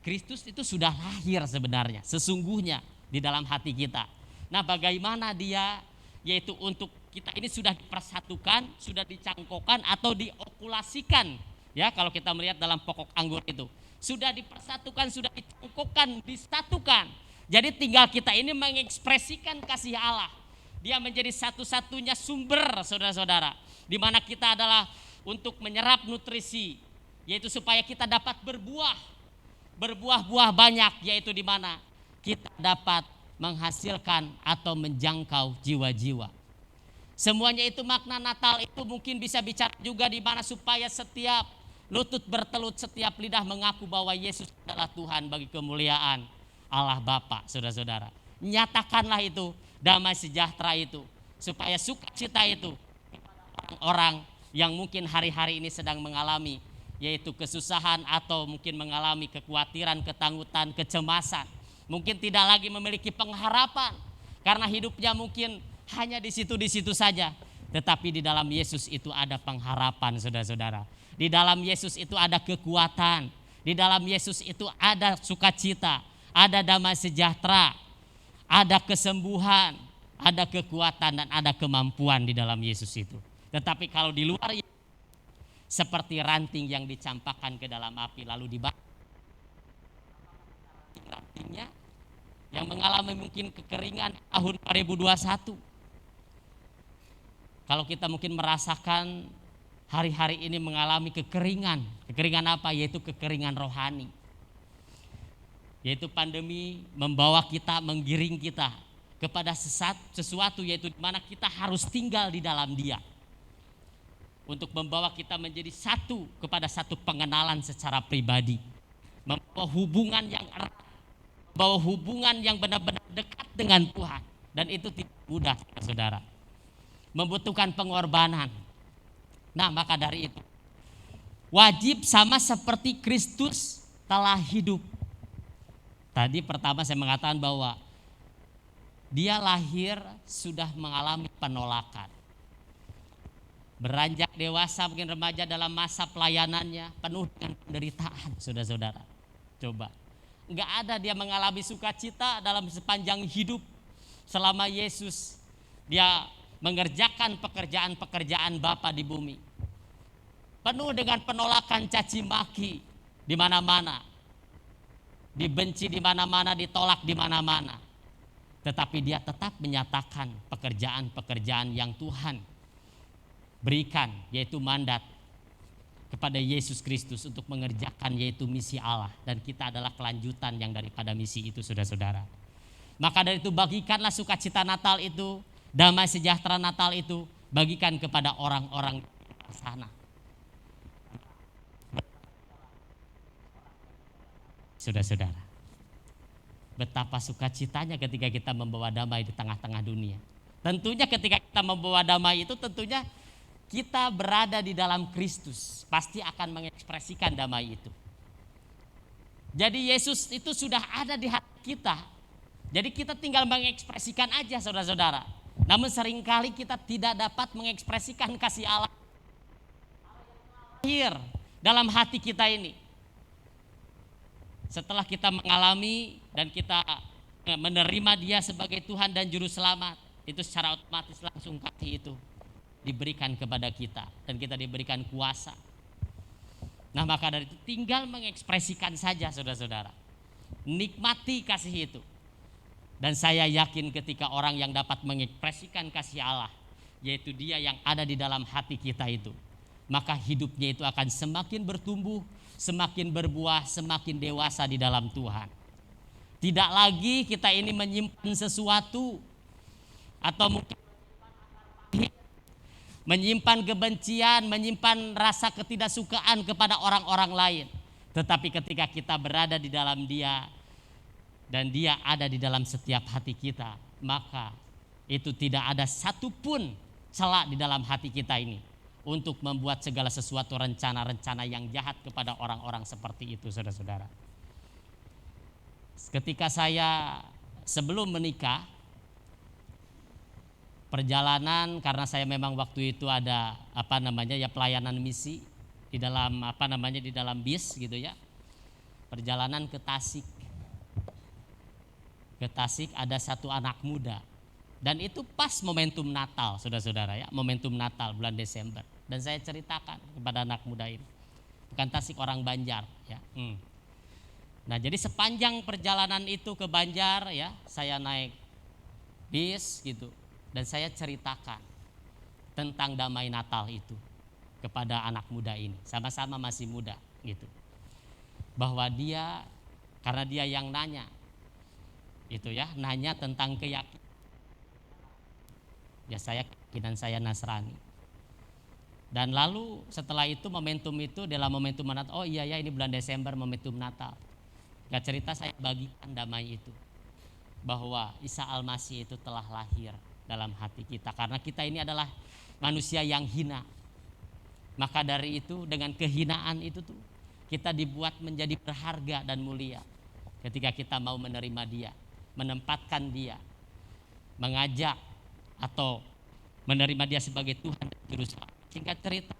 Kristus itu sudah lahir sebenarnya, sesungguhnya di dalam hati kita. Nah, bagaimana dia, yaitu untuk kita ini sudah dipersatukan, sudah dicangkokkan atau diokulasikan. Ya, kalau kita melihat dalam pokok anggur itu, sudah dipersatukan, sudah dicangkokkan, disatukan. Jadi tinggal kita ini mengekspresikan kasih Allah. Dia menjadi satu-satunya sumber, saudara-saudara, di mana kita adalah untuk menyerap nutrisi, yaitu supaya kita dapat berbuah-buah banyak, yaitu di mana kita dapat menghasilkan atau menjangkau jiwa-jiwa. Semuanya itu makna Natal itu mungkin bisa bicara juga di mana supaya setiap lutut bertelut, setiap lidah mengaku bahwa Yesus adalah Tuhan bagi kemuliaan Allah Bapa, saudara-saudara. Nyatakanlah itu, damai sejahtera itu, supaya sukacita itu orang yang mungkin hari-hari ini sedang mengalami, yaitu kesusahan atau mungkin mengalami kekhawatiran, ketakutan, kecemasan. Mungkin tidak lagi memiliki pengharapan karena hidupnya mungkin hanya di situ saja. Tetapi di dalam Yesus itu ada pengharapan, saudara-saudara. Di dalam Yesus itu ada kekuatan. Di dalam Yesus itu ada sukacita, ada damai sejahtera, ada kesembuhan, ada kekuatan dan ada kemampuan di dalam Yesus itu. Tetapi kalau di luar, seperti ranting yang dicampakkan ke dalam api lalu dibakar. Rantingnya yang mengalami mungkin kekeringan tahun 2021. Kalau kita mungkin merasakan hari-hari ini mengalami kekeringan. Kekeringan apa? Yaitu kekeringan rohani. Yaitu pandemi membawa kita, menggiring kita kepada sesuatu, yaitu di mana kita harus tinggal di dalam Dia. Untuk membawa kita menjadi satu kepada satu pengenalan secara pribadi. Membawa hubungan yang erat, membawa hubungan yang benar-benar dekat dengan Tuhan. Dan itu tidak mudah, saudara. Membutuhkan pengorbanan. Nah, maka dari itu wajib sama seperti Kristus telah hidup. Tadi pertama saya mengatakan bahwa dia lahir sudah mengalami penolakan. Beranjak dewasa mungkin remaja dalam masa pelayanannya penuh dengan penderitaan, saudara-saudara. Coba, enggak ada dia mengalami sukacita dalam sepanjang hidup selama Yesus dia mengerjakan pekerjaan-pekerjaan Bapa di bumi. Penuh dengan penolakan, caci maki di mana-mana. Dibenci di mana-mana, ditolak di mana-mana. Tetapi dia tetap menyatakan pekerjaan-pekerjaan yang Tuhan berikan, yaitu mandat kepada Yesus Kristus untuk mengerjakan, yaitu misi Allah. Dan kita adalah kelanjutan yang daripada misi itu, saudara-saudara. Maka dari itu bagikanlah sukacita Natal itu, damai sejahtera Natal itu, bagikan kepada orang-orang di sana. Saudara-saudara, betapa sukacitanya ketika kita membawa damai di tengah-tengah dunia. Tentunya ketika kita membawa damai itu, tentunya kita berada di dalam Kristus, pasti akan mengekspresikan damai itu. Jadi Yesus itu sudah ada di hati kita. Jadi kita tinggal mengekspresikan aja, saudara-saudara. Namun seringkali kita tidak dapat mengekspresikan kasih Allah lahir dalam hati kita ini. Setelah kita mengalami dan kita menerima Dia sebagai Tuhan dan Juru Selamat, itu secara otomatis langsung kasih itu diberikan kepada kita dan kita diberikan kuasa. Nah, maka dari itu tinggal mengekspresikan saja saudara-saudara. Nikmati kasih itu. Dan saya yakin ketika orang yang dapat mengekspresikan kasih Allah, yaitu dia yang ada di dalam hati kita itu, maka hidupnya itu akan semakin bertumbuh, semakin berbuah, semakin dewasa di dalam Tuhan. Tidak lagi kita ini menyimpan sesuatu atau mungkin menyimpan kebencian, menyimpan rasa ketidaksukaan kepada orang-orang lain. Tetapi ketika kita berada di dalam Dia dan Dia ada di dalam setiap hati kita, maka itu tidak ada satupun celah di dalam hati kita ini untuk membuat segala sesuatu rencana-rencana yang jahat kepada orang-orang seperti itu, saudara-saudara. Ketika saya sebelum menikah, perjalanan karena saya memang waktu itu ada pelayanan misi di dalam di dalam bis gitu ya. Perjalanan ke Tasik. Ke Tasik ada satu anak muda. Dan itu pas momentum Natal, saudara-saudara ya, momentum Natal bulan Desember. Dan saya ceritakan kepada anak muda ini. Bukan Tasik, orang Banjar ya. Nah, jadi sepanjang perjalanan itu ke Banjar ya, saya naik bis gitu. Dan saya ceritakan tentang damai Natal itu kepada anak muda ini. Sama-sama masih muda gitu. Bahwa dia, karena dia yang nanya itu ya, nanya tentang keyakinan. Ya, saya keyakinan saya Nasrani. Dan lalu setelah itu momentum itu dalam momentum Natal, oh iya ya ini bulan Desember momentum Natal. Gak cerita saya bagikan damai itu. Bahwa Isa Al-Masih itu telah lahir dalam hati kita. Karena kita ini adalah manusia yang hina. Maka dari itu dengan kehinaan itu tuh kita dibuat menjadi berharga dan mulia. Ketika kita mau menerima Dia, menempatkan Dia, mengajak atau menerima Dia sebagai Tuhan dan Juru Selamat. Singkat cerita,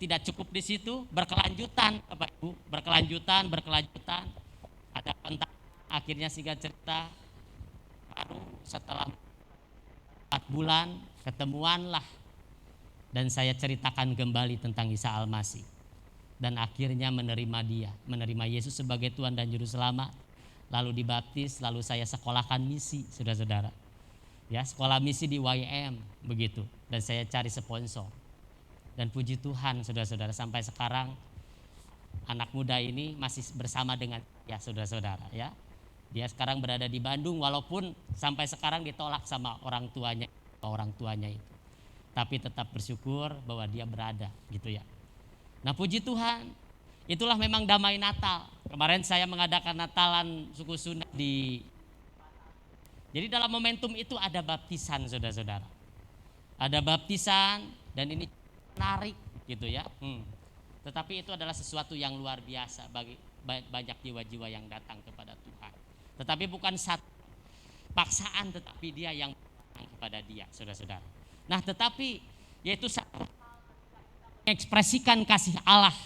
tidak cukup di situ, berkelanjutan Bapak Ibu, berkelanjutan. Ada kontak, akhirnya singkat cerita baru setelah 4 bulan ketemuanlah dan saya ceritakan kembali tentang Isa Al-Masih dan akhirnya menerima Dia, menerima Yesus sebagai Tuhan dan Juru Selamat, lalu dibaptis, lalu saya sekolahkan misi, saudara-saudara ya, sekolah misi di YM begitu, dan saya cari sponsor dan puji Tuhan saudara-saudara sampai sekarang anak muda ini masih bersama dengan ya saudara-saudara ya. Dia sekarang berada di Bandung walaupun sampai sekarang ditolak sama orang tuanya itu. Tapi tetap bersyukur bahwa dia berada gitu ya. Nah, puji Tuhan, itulah memang damai Natal. Kemarin saya mengadakan Natalan suku Sunda jadi dalam momentum itu ada baptisan saudara-saudara. Ada baptisan dan ini menarik gitu ya. Tetapi itu adalah sesuatu yang luar biasa bagi banyak jiwa-jiwa yang datang kepada Tuhan. Tetapi bukan satu paksaan, tetapi dia yang datang kepada Dia, saudara-saudara. Nah, tetapi yaitu satu mengekspresikan kasih Allah,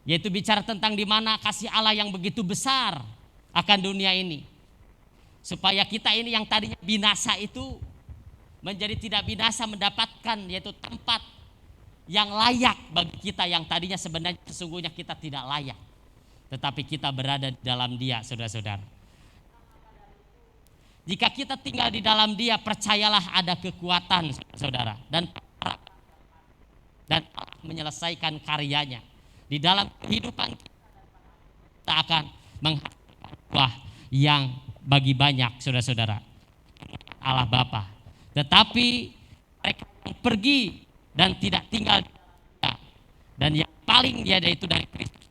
yaitu bicara tentang di mana kasih Allah yang begitu besar akan dunia ini, supaya kita ini yang tadinya binasa itu menjadi tidak binasa, mendapatkan yaitu tempat yang layak bagi kita yang tadinya sebenarnya sesungguhnya kita tidak layak, tetapi kita berada di dalam Dia, saudara-saudara. Jika kita tinggal di dalam Dia, percayalah ada kekuatan, saudara, dan Allah menyelesaikan karyanya di dalam kehidupan kita akan menghasilkan buah yang bagi banyak, saudara-saudara. Allah Bapa. Tetapi mereka yang pergi dan tidak tinggal di dalam Dia, dan yang paling dia yaitu dari Kristus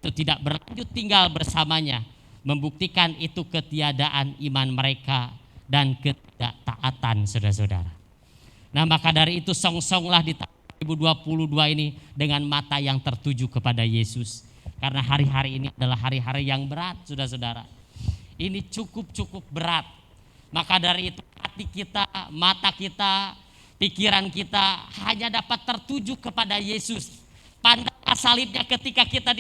itu tidak berlanjut tinggal bersamanya, membuktikan itu ketiadaan iman mereka dan ketidaktaatan, saudara-saudara. Nah, maka dari itu song-songlah di tahun 2022 ini dengan mata yang tertuju kepada Yesus. Karena hari-hari ini adalah hari-hari yang berat, saudara-saudara. Ini cukup berat. Maka dari itu hati kita, mata kita, pikiran kita hanya dapat tertuju kepada Yesus. Pandanglah salibnya ketika kita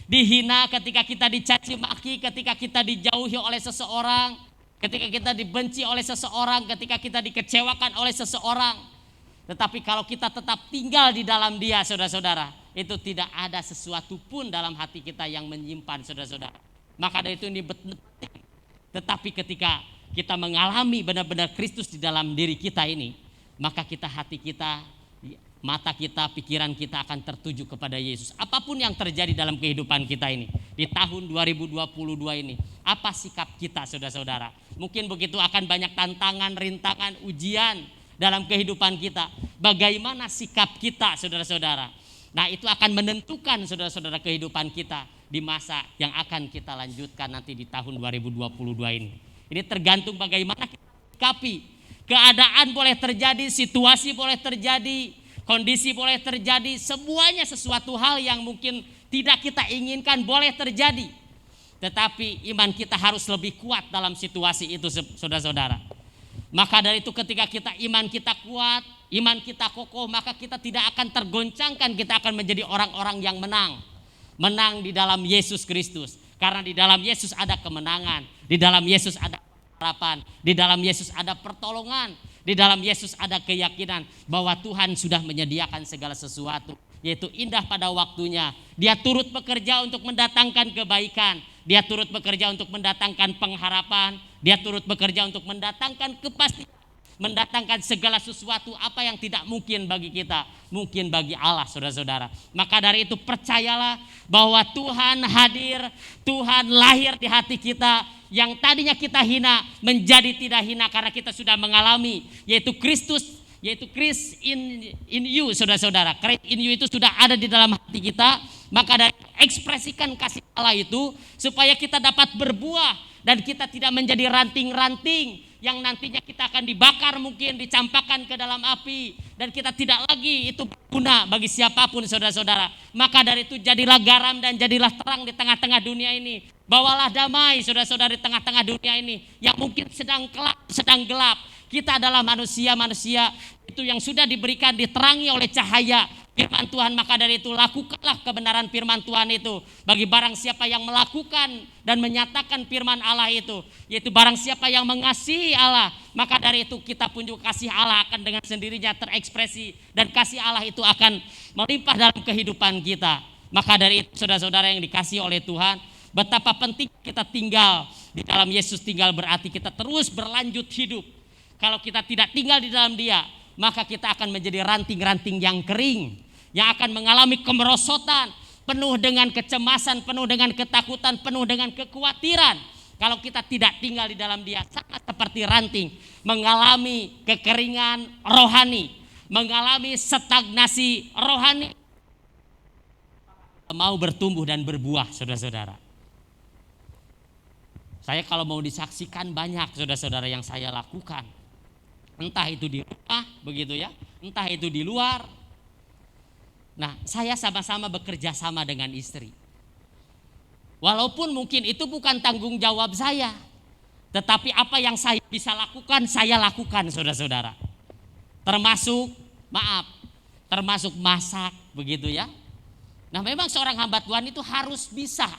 dihina, ketika kita dicaci maki, ketika kita dijauhi oleh seseorang. ketika kita dibenci oleh seseorang, ketika kita dikecewakan oleh seseorang. Tetapi kalau kita tetap tinggal di dalam Dia, saudara-saudara, itu tidak ada sesuatu pun dalam hati kita yang menyimpan, saudara-saudara. Maka dari itu ini penting. Tetapi ketika kita mengalami benar-benar Kristus di dalam diri kita ini, maka hati kita, mata kita, pikiran kita akan tertuju kepada Yesus. Apapun yang terjadi dalam kehidupan kita ini di tahun 2022 ini, apa sikap kita, saudara-saudara? Mungkin begitu akan banyak tantangan, rintangan, ujian dalam kehidupan kita. Bagaimana sikap kita, saudara-saudara? Nah, itu akan menentukan, saudara-saudara, kehidupan kita di masa yang akan kita lanjutkan nanti di tahun 2022 ini. Ini tergantung bagaimana kita sikapi. Keadaan boleh terjadi, situasi boleh terjadi, kondisi boleh terjadi, semuanya sesuatu hal yang mungkin tidak kita inginkan boleh terjadi. Tetapi iman kita harus lebih kuat dalam situasi itu, saudara-saudara. Maka dari itu ketika iman kita kuat, iman kita kokoh, maka kita tidak akan tergoncangkan, kita akan menjadi orang-orang yang menang. Menang di dalam Yesus Kristus. Karena di dalam Yesus ada kemenangan, di dalam Yesus ada harapan, di dalam Yesus ada pertolongan, di dalam Yesus ada keyakinan bahwa Tuhan sudah menyediakan segala sesuatu, yaitu indah pada waktunya. Dia turut bekerja untuk mendatangkan kebaikan, dia turut bekerja untuk mendatangkan pengharapan, dia turut bekerja untuk mendatangkan kepastian, mendatangkan segala sesuatu. Apa yang tidak mungkin bagi kita, mungkin bagi Allah, saudara-saudara. Maka dari itu percayalah bahwa Tuhan hadir, Tuhan lahir di hati kita. Yang tadinya kita hina menjadi tidak hina karena kita sudah mengalami, yaitu Kristus, yaitu Christ in you, saudara-saudara. Christ in you itu sudah ada di dalam hati kita. Maka dari ekspresikan kasih Allah itu supaya kita dapat berbuah dan kita tidak menjadi ranting-ranting yang nantinya kita akan dibakar, mungkin dicampakkan ke dalam api, dan kita tidak lagi itu berguna bagi siapapun, saudara-saudara. Maka dari itu jadilah garam dan jadilah terang di tengah-tengah dunia ini. Bawalah damai, saudara-saudara, di tengah-tengah dunia ini yang mungkin sedang gelap. Kita adalah manusia-manusia itu yang sudah diberikan, diterangi oleh cahaya firman Tuhan. Maka dari itu lakukanlah kebenaran firman Tuhan itu. Bagi barang siapa yang melakukan dan menyatakan firman Allah itu, yaitu barang siapa yang mengasihi Allah, maka dari itu kita pun juga kasih Allah akan dengan sendirinya terekspresi, dan kasih Allah itu akan melimpah dalam kehidupan kita. Maka dari itu, saudara-saudara yang dikasihi oleh Tuhan, betapa penting kita tinggal di dalam Yesus. Tinggal berarti kita terus berlanjut hidup. Kalau kita tidak tinggal di dalam Dia, maka kita akan menjadi ranting-ranting yang kering, yang akan mengalami kemerosotan, penuh dengan kecemasan, penuh dengan ketakutan, penuh dengan kekhawatiran. Kalau kita tidak tinggal di dalam Dia, sama seperti ranting, mengalami kekeringan rohani, mengalami stagnasi rohani, mau bertumbuh dan berbuah, saudara-saudara. Saya kalau mau disaksikan banyak, saudara-saudara, yang saya lakukan. Entah itu di rumah, begitu ya, entah itu di luar. Nah, saya sama-sama bekerja sama dengan istri. Walaupun mungkin itu bukan tanggung jawab saya, tetapi apa yang saya bisa lakukan, saya lakukan, saudara-saudara. Termasuk masak, begitu ya. Nah, memang seorang hamba Tuhan itu harus bisa,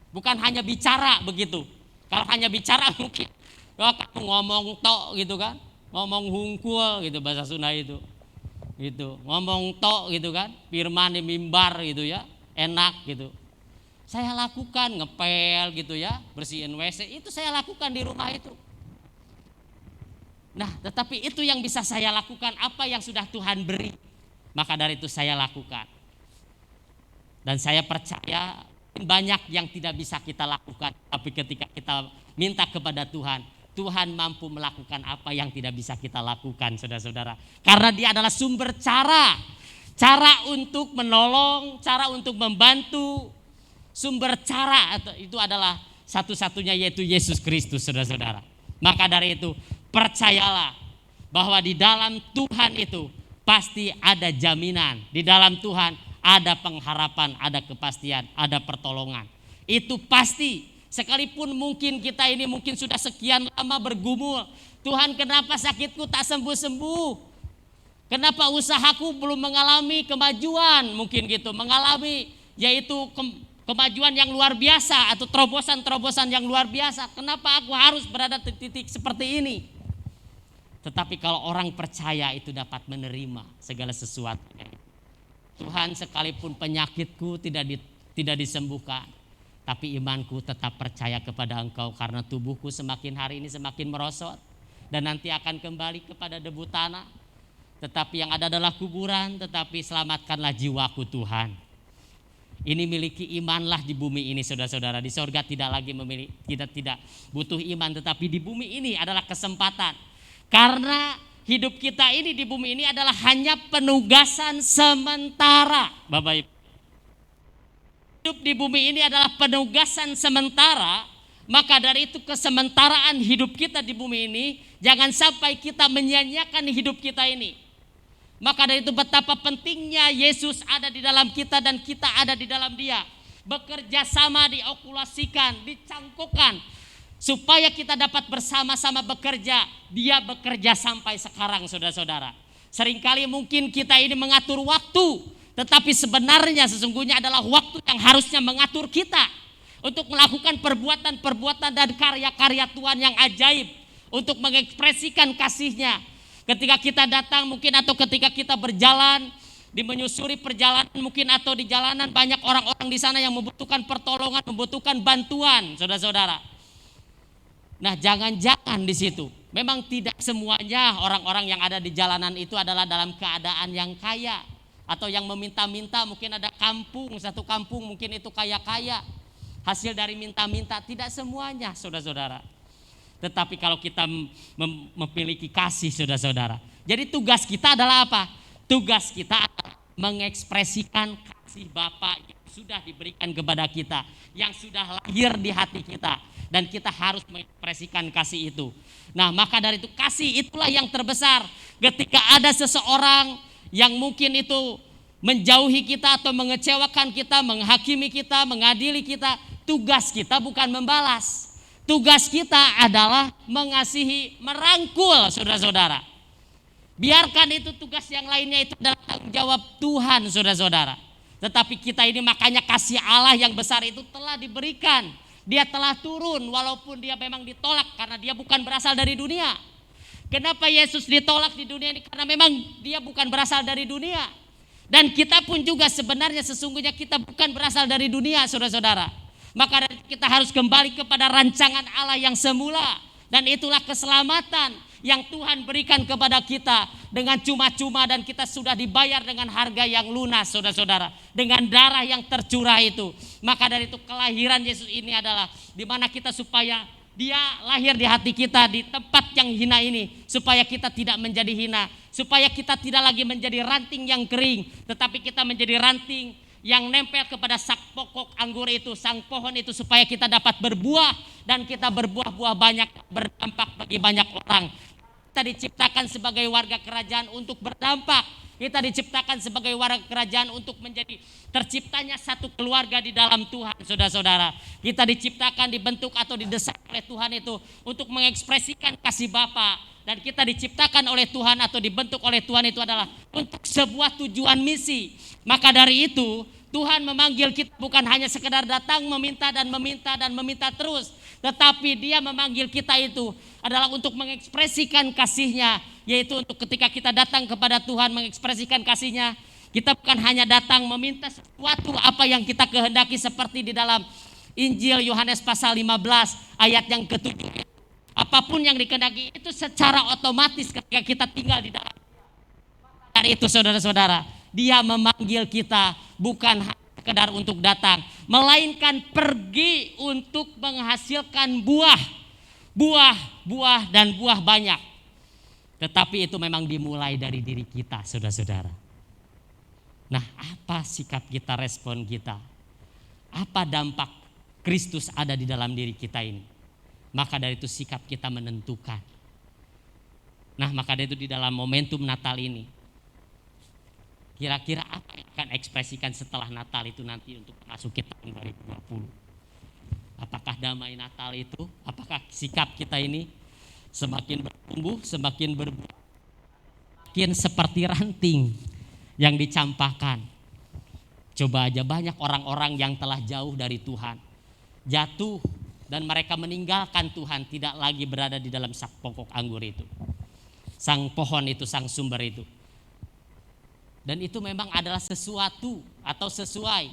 bukan hanya bicara begitu. Kalau hanya bicara mungkin kamu ngomong tok gitu kan, ngomong hungkul gitu bahasa Sunda itu. Gitu, ngomong tok gitu kan, firman di mimbar gitu ya, enak gitu. Saya lakukan ngepel gitu ya, bersihin WC, itu saya lakukan di rumah itu. Nah, tetapi itu yang bisa saya lakukan, apa yang sudah Tuhan beri, maka dari itu saya lakukan. Dan saya percaya banyak yang tidak bisa kita lakukan, tapi ketika kita minta kepada Tuhan, Tuhan mampu melakukan apa yang tidak bisa kita lakukan, saudara-saudara. Karena Dia adalah sumber cara untuk menolong, cara untuk membantu. Sumber cara itu adalah satu-satunya, yaitu Yesus Kristus, saudara-saudara. Maka dari itu percayalah bahwa di dalam Tuhan itu pasti ada jaminan. Di dalam Tuhan ada pengharapan, ada kepastian, ada pertolongan. Itu pasti. Sekalipun mungkin kita ini mungkin sudah sekian lama bergumul, Tuhan kenapa sakitku tak sembuh-sembuh? Kenapa usahaku belum mengalami kemajuan? Mungkin gitu, mengalami yaitu kemajuan yang luar biasa atau terobosan-terobosan yang luar biasa. Kenapa aku harus berada di titik seperti ini? Tetapi kalau orang percaya itu dapat menerima segala sesuatunya. Tuhan, sekalipun penyakitku tidak disembuhkan, tapi imanku tetap percaya kepada Engkau karena tubuhku semakin hari ini semakin merosot dan nanti akan kembali kepada debu tanah. Tetapi yang ada adalah kuburan, tetapi selamatkanlah jiwaku Tuhan. Ini miliki imanlah di bumi ini saudara-saudara. Di sorga tidak lagi memiliki, kita tidak butuh iman, tetapi di bumi ini adalah kesempatan. Karena hidup kita ini di bumi ini adalah hanya penugasan sementara, Bapak Ibu. Hidup di bumi ini adalah penugasan sementara, maka dari itu kesementaraan hidup kita di bumi ini jangan sampai kita menyia-nyiakan hidup kita ini. Maka dari itu betapa pentingnya Yesus ada di dalam kita dan kita ada di dalam Dia. Bekerja sama, diokulasikan, dicangkokkan supaya kita dapat bersama-sama bekerja. Dia bekerja sampai sekarang saudara-saudara. Seringkali mungkin kita ini mengatur waktu, tetapi sebenarnya sesungguhnya adalah waktu yang harusnya mengatur kita untuk melakukan perbuatan-perbuatan dan karya-karya Tuhan yang ajaib, untuk mengekspresikan kasih-Nya. Ketika kita datang mungkin atau ketika kita berjalan, di menyusuri perjalanan mungkin atau di jalanan, banyak orang-orang di sana yang membutuhkan pertolongan, membutuhkan bantuan, saudara-saudara. Nah, jangan-jangan di situ memang tidak semuanya orang-orang yang ada di jalanan itu adalah dalam keadaan yang kaya atau yang meminta-minta. Mungkin ada satu kampung mungkin itu kaya-kaya, hasil dari minta-minta. Tidak semuanya saudara-saudara. Tetapi kalau kita memiliki kasih saudara-saudara, jadi tugas kita adalah apa? Tugas kita adalah mengekspresikan kasih Bapa yang sudah diberikan kepada kita, yang sudah lahir di hati kita, dan kita harus mengekspresikan kasih itu. Nah, maka dari itu kasih itulah yang terbesar. Ketika ada seseorang yang mungkin itu menjauhi kita atau mengecewakan kita, menghakimi kita, mengadili kita, tugas kita bukan membalas. Tugas kita adalah mengasihi, merangkul saudara-saudara. Biarkan itu tugas yang lainnya itu adalah tanggung jawab Tuhan saudara-saudara. Tetapi kita ini makanya kasih Allah yang besar itu telah diberikan. Dia telah turun walaupun dia memang ditolak karena dia bukan berasal dari dunia. Kenapa Yesus ditolak di dunia ini? Karena memang dia bukan berasal dari dunia. Dan kita pun juga sebenarnya sesungguhnya kita bukan berasal dari dunia saudara-saudara. Maka kita harus kembali kepada rancangan Allah yang semula. Dan itulah keselamatan yang Tuhan berikan kepada kita dengan cuma-cuma, dan kita sudah dibayar dengan harga yang lunas saudara-saudara. Dengan darah yang tercurah itu. Maka dari itu kelahiran Yesus ini adalah dimana kita supaya Dia lahir di hati kita di tempat yang hina ini. Supaya kita tidak menjadi hina. Supaya kita tidak lagi menjadi ranting yang kering. Tetapi kita menjadi ranting yang nempel kepada sang pokok anggur itu, sang pohon itu, supaya kita dapat berbuah dan kita berbuah-buah banyak, berdampak bagi banyak orang. Kita diciptakan sebagai warga kerajaan untuk berdampak. Kita diciptakan sebagai warga kerajaan untuk menjadi terciptanya satu keluarga di dalam Tuhan saudara-saudara. Kita diciptakan, dibentuk atau didesain oleh Tuhan itu untuk mengekspresikan kasih Bapa. Dan kita diciptakan oleh Tuhan atau dibentuk oleh Tuhan itu adalah untuk sebuah tujuan misi. Maka dari itu Tuhan memanggil kita bukan hanya sekedar datang meminta dan meminta dan meminta terus. Tetapi Dia memanggil kita itu adalah untuk mengekspresikan kasih-Nya. Yaitu untuk ketika kita datang kepada Tuhan mengekspresikan kasih-Nya. Kita bukan hanya datang meminta sesuatu apa yang kita kehendaki, seperti di dalam Injil Yohanes pasal 15 ayat yang ke-7. Apapun yang dikehendaki itu secara otomatis ketika kita tinggal di dalam. Dari itu saudara-saudara, Dia memanggil kita bukan sekedar untuk datang, melainkan pergi untuk menghasilkan buah dan buah banyak. Tetapi itu memang dimulai dari diri kita saudara-saudara. Nah, apa sikap kita, respon kita? Apa dampak Kristus ada di dalam diri kita ini? Maka dari itu sikap kita menentukan. Nah, maka dari itu di dalam momentum Natal ini, kira-kira apa yang akan ekspresikan setelah Natal itu nanti untuk memasuki tahun 2020? Apakah damai Natal itu? Apakah sikap kita ini semakin bertumbuh, semakin berbuah, semakin seperti ranting yang dicampakkan? Coba aja banyak orang-orang yang telah jauh dari Tuhan, jatuh dan mereka meninggalkan Tuhan, tidak lagi berada di dalam pokok anggur itu. Sang pohon itu, sang sumber itu. Dan itu memang adalah sesuatu atau sesuai.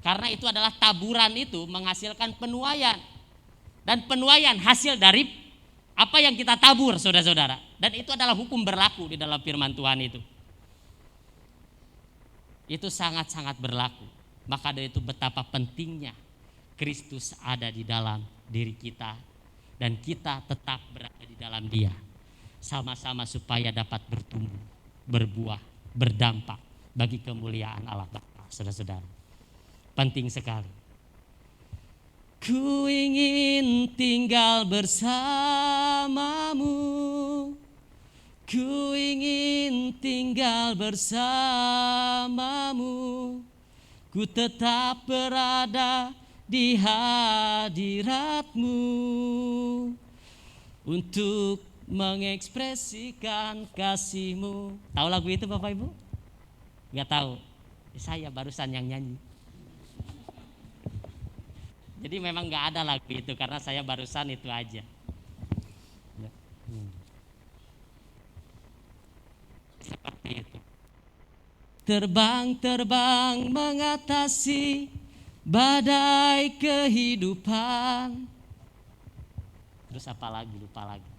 Karena itu adalah taburan itu menghasilkan penuaian. Dan penuaian hasil dari apa yang kita tabur, saudara-saudara. Dan itu adalah hukum berlaku di dalam firman Tuhan itu. Itu sangat-sangat berlaku. Maka dari itu betapa pentingnya Kristus ada di dalam diri kita. Dan kita tetap berada di dalam Dia. Sama-sama supaya dapat bertumbuh, berbuah, berdampak bagi kemuliaan Allah Bapa, saudara-saudara. Penting sekali. Ku ingin tinggal bersamamu, ku ingin tinggal bersamamu, ku tetap berada di hadiratmu untuk mengekspresikan kasihmu. Tahu lagu itu Bapak Ibu? Gak tahu. Saya barusan yang nyanyi. Jadi memang gak ada lagu itu karena saya barusan itu aja. Seperti itu. Terbang-terbang mengatasi badai kehidupan. Terus apa lagi? Lupa lagi.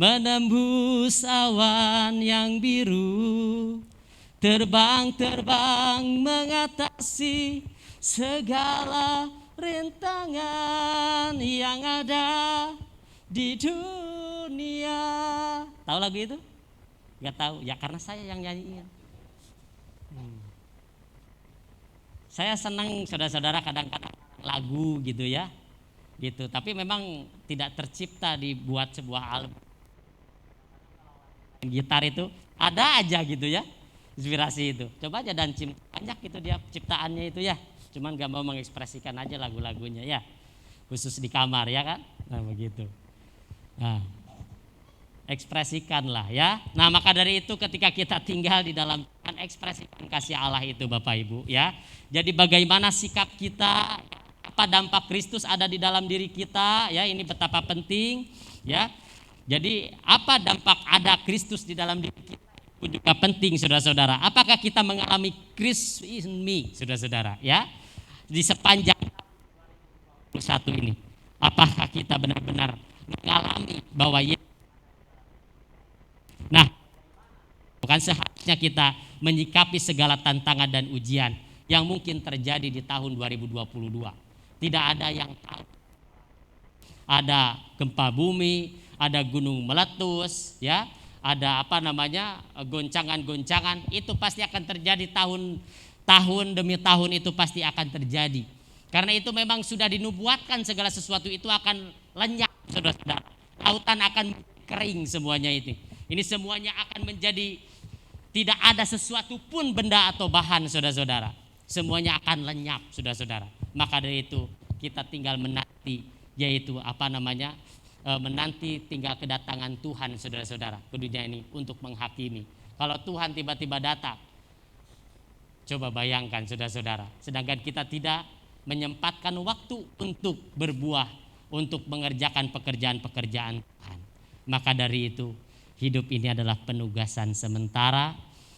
Menembus awan yang biru, terbang-terbang mengatasi segala rintangan yang ada di dunia. Tahu lagu itu? Gak tahu, ya karena saya yang nyanyiin. Saya senang saudara-saudara kadang-kadang lagu gitu ya, gitu. Tapi memang tidak tercipta dibuat sebuah album. Gitar itu ada aja gitu ya, inspirasi itu. Coba aja dan banyak itu dia ciptaannya itu ya. Cuman gak mau mengekspresikan aja lagu-lagunya ya. Khusus di kamar ya kan. Nah begitu. Nah, ekspresikanlah ya. Nah maka dari itu ketika kita tinggal di dalam Tuhan, ekspresikan kasih Allah itu Bapak Ibu ya. Jadi bagaimana sikap kita, apa dampak Kristus ada di dalam diri kita ya, ini betapa penting ya. Jadi apa dampak ada Kristus di dalam diri kita itu juga penting saudara-saudara. Apakah kita mengalami Christ in me saudara-saudara ya di sepanjang 2021 ini? Apakah kita benar-benar mengalami bahwa nah bukan seharusnya kita menyikapi segala tantangan dan ujian yang mungkin terjadi di tahun 2022. Tidak ada yang tahu. Ada gempa bumi, ada gunung meletus, ya, ada goncangan-goncangan, itu pasti akan terjadi tahun demi tahun itu pasti akan terjadi. Karena itu memang sudah dinubuatkan segala sesuatu itu akan lenyap, saudara-saudara. Lautan akan kering semuanya itu. Ini semuanya akan menjadi tidak ada sesuatu pun benda atau bahan, saudara-saudara. Semuanya akan lenyap, saudara-saudara. Maka dari itu kita tinggal menanti, yaitu menanti tinggal kedatangan Tuhan saudara-saudara ke dunia ini untuk menghakimi. Kalau Tuhan tiba-tiba datang, coba bayangkan saudara-saudara, sedangkan kita tidak menyempatkan waktu untuk berbuah, untuk mengerjakan pekerjaan-pekerjaan Tuhan. Maka dari itu hidup ini adalah penugasan sementara.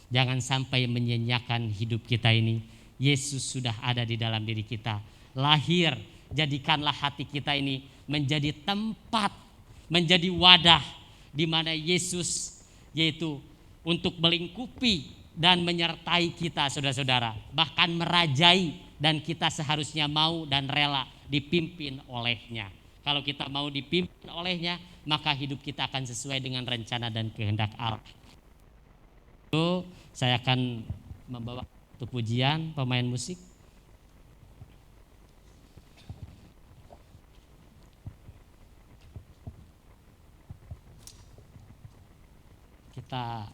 Jangan sampai menyanyiakan hidup kita ini. Yesus sudah ada di dalam diri kita. Lahir, jadikanlah hati kita ini menjadi tempat, menjadi wadah di mana Yesus yaitu untuk melingkupi dan menyertai kita saudara-saudara, bahkan merajai, dan kita seharusnya mau dan rela dipimpin olehnya. Kalau kita mau dipimpin olehnya, maka hidup kita akan sesuai dengan rencana dan kehendak Allah. Itu saya akan membawa pujian pemain musik. Kita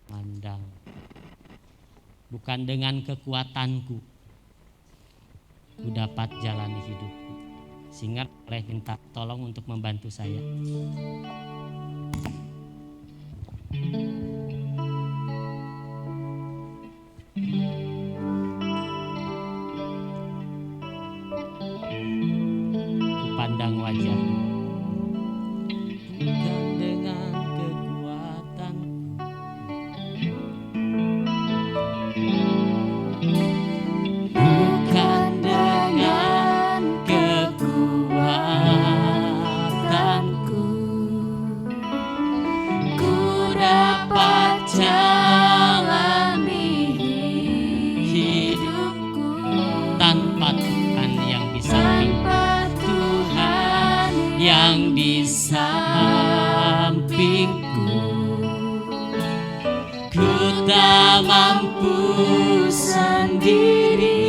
mandang bukan dengan kekuatanku ku dapat jalani hidupku, sehingga boleh minta tolong untuk membantu saya. pandang wajah-Mu. Bukan dengan kekuatan, bukan dengan kekuatanku, ku dapat jalani hidupku tanpa Tuhan yang di sampingku, Tuhan yang di sampingku. Ku tak mampu sendiri,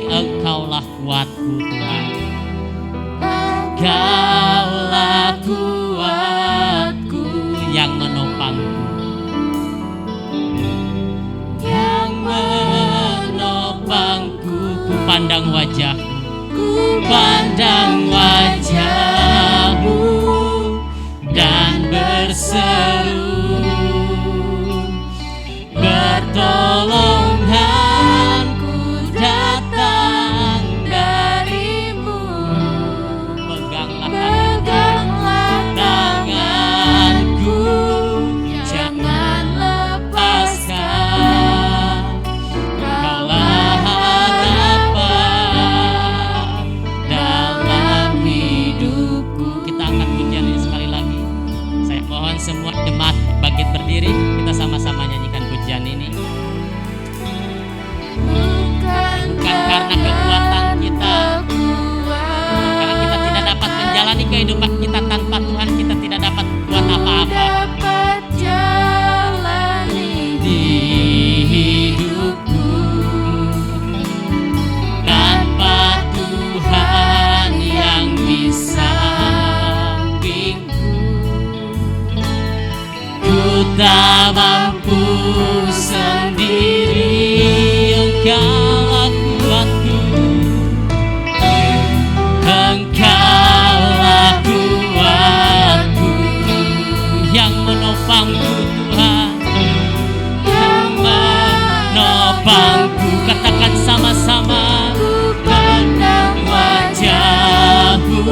Engkaulah kuatku Tuhan, Engkaulah kuatku yang menopangku, yang menopangku. Ku pandang wajah-Mu, ku pandang wajah-Mu dan berseru, pertolonganku datang dari-Mu. Peganglah tanganku, jangan lepaskan. Kaulah harapan dalam hidupku. Kita angkat pujian ini sekali lagi. Saya mohon semua jemaat bangkit berdiri, kita sama-sama nyanyikan pujian ini. Bukan karena kekuatan kita, karena kita tidak dapat menjalani kehidupan kita tanpa Tuhan, kita tidak dapat buat apa-apa di hidupku tanpa Tuhan yang di sampingku. Ku tak mampu sendiri, Engkaulah kuatku, Engkaulah kuatku yang menopangku Tuhan, yang menopangku. Katakan sama-sama, pandang wajah-Mu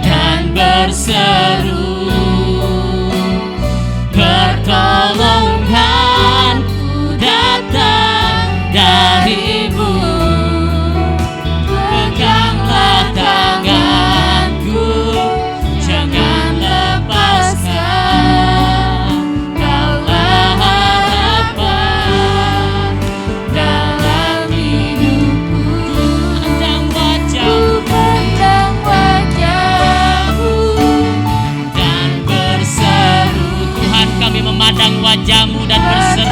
dan berseru, pertolonganku datang dari-Mu. Peganglah tanganku, jangan lepaskan. Kaulah harapan dalam hidupku. Pandang wajah-Mu dan berseru. Tuhan, kami memandang wajah-Mu dan berseru,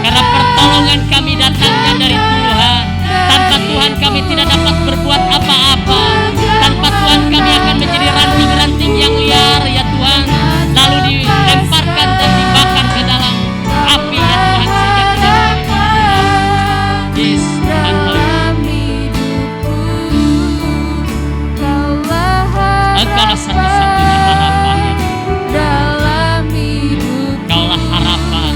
karena pertolongan kami datangnya dari Tuhan. Tanpa Tuhan kami tidak dapat berbuat apa-apa. Tanpa Tuhan kami akan menjadi ranting-ranting yang liar ya Tuhan, lalu dilemparkan dan dibakar ke dalam api ya Tuhan, sehingga tidak. Yes, Tuhan, Engkaulah satu-satunya harapan ya Tuhan. Kaulah harapan,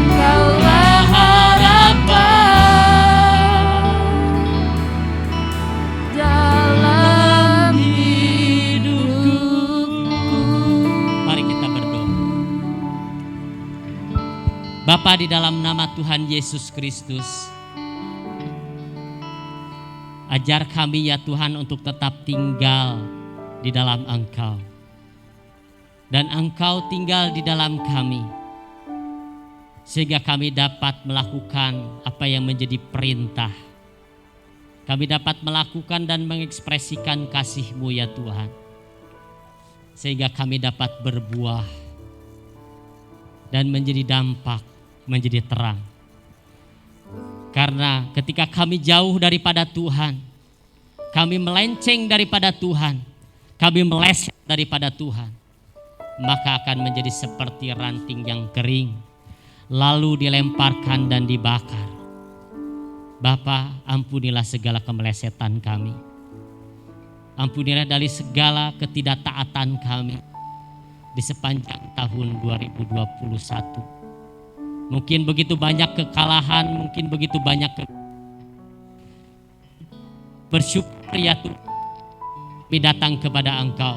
Kaulah harapan dalam hidupku. Mari kita berdoa. Bapa, di dalam nama Tuhan Yesus Kristus, ajar kami ya Tuhan untuk tetap tinggal di dalam Engkau, dan Engkau tinggal di dalam kami, sehingga kami dapat melakukan apa yang menjadi perintah. Kami dapat melakukan dan mengekspresikan kasih-Mu ya Tuhan, sehingga kami dapat berbuah dan menjadi dampak, menjadi terang. Karena ketika kami jauh daripada Tuhan, kami melenceng daripada Tuhan, kami meleset daripada Tuhan, maka akan menjadi seperti ranting yang kering, lalu dilemparkan dan dibakar. Bapa, ampunilah segala kemelesetan kami. Ampunilah dari segala ketidaktaatan kami di sepanjang tahun 2021. Mungkin begitu banyak kekalahan, mungkin begitu banyak bersyukur ya Tuhan, kami datang kepada Engkau,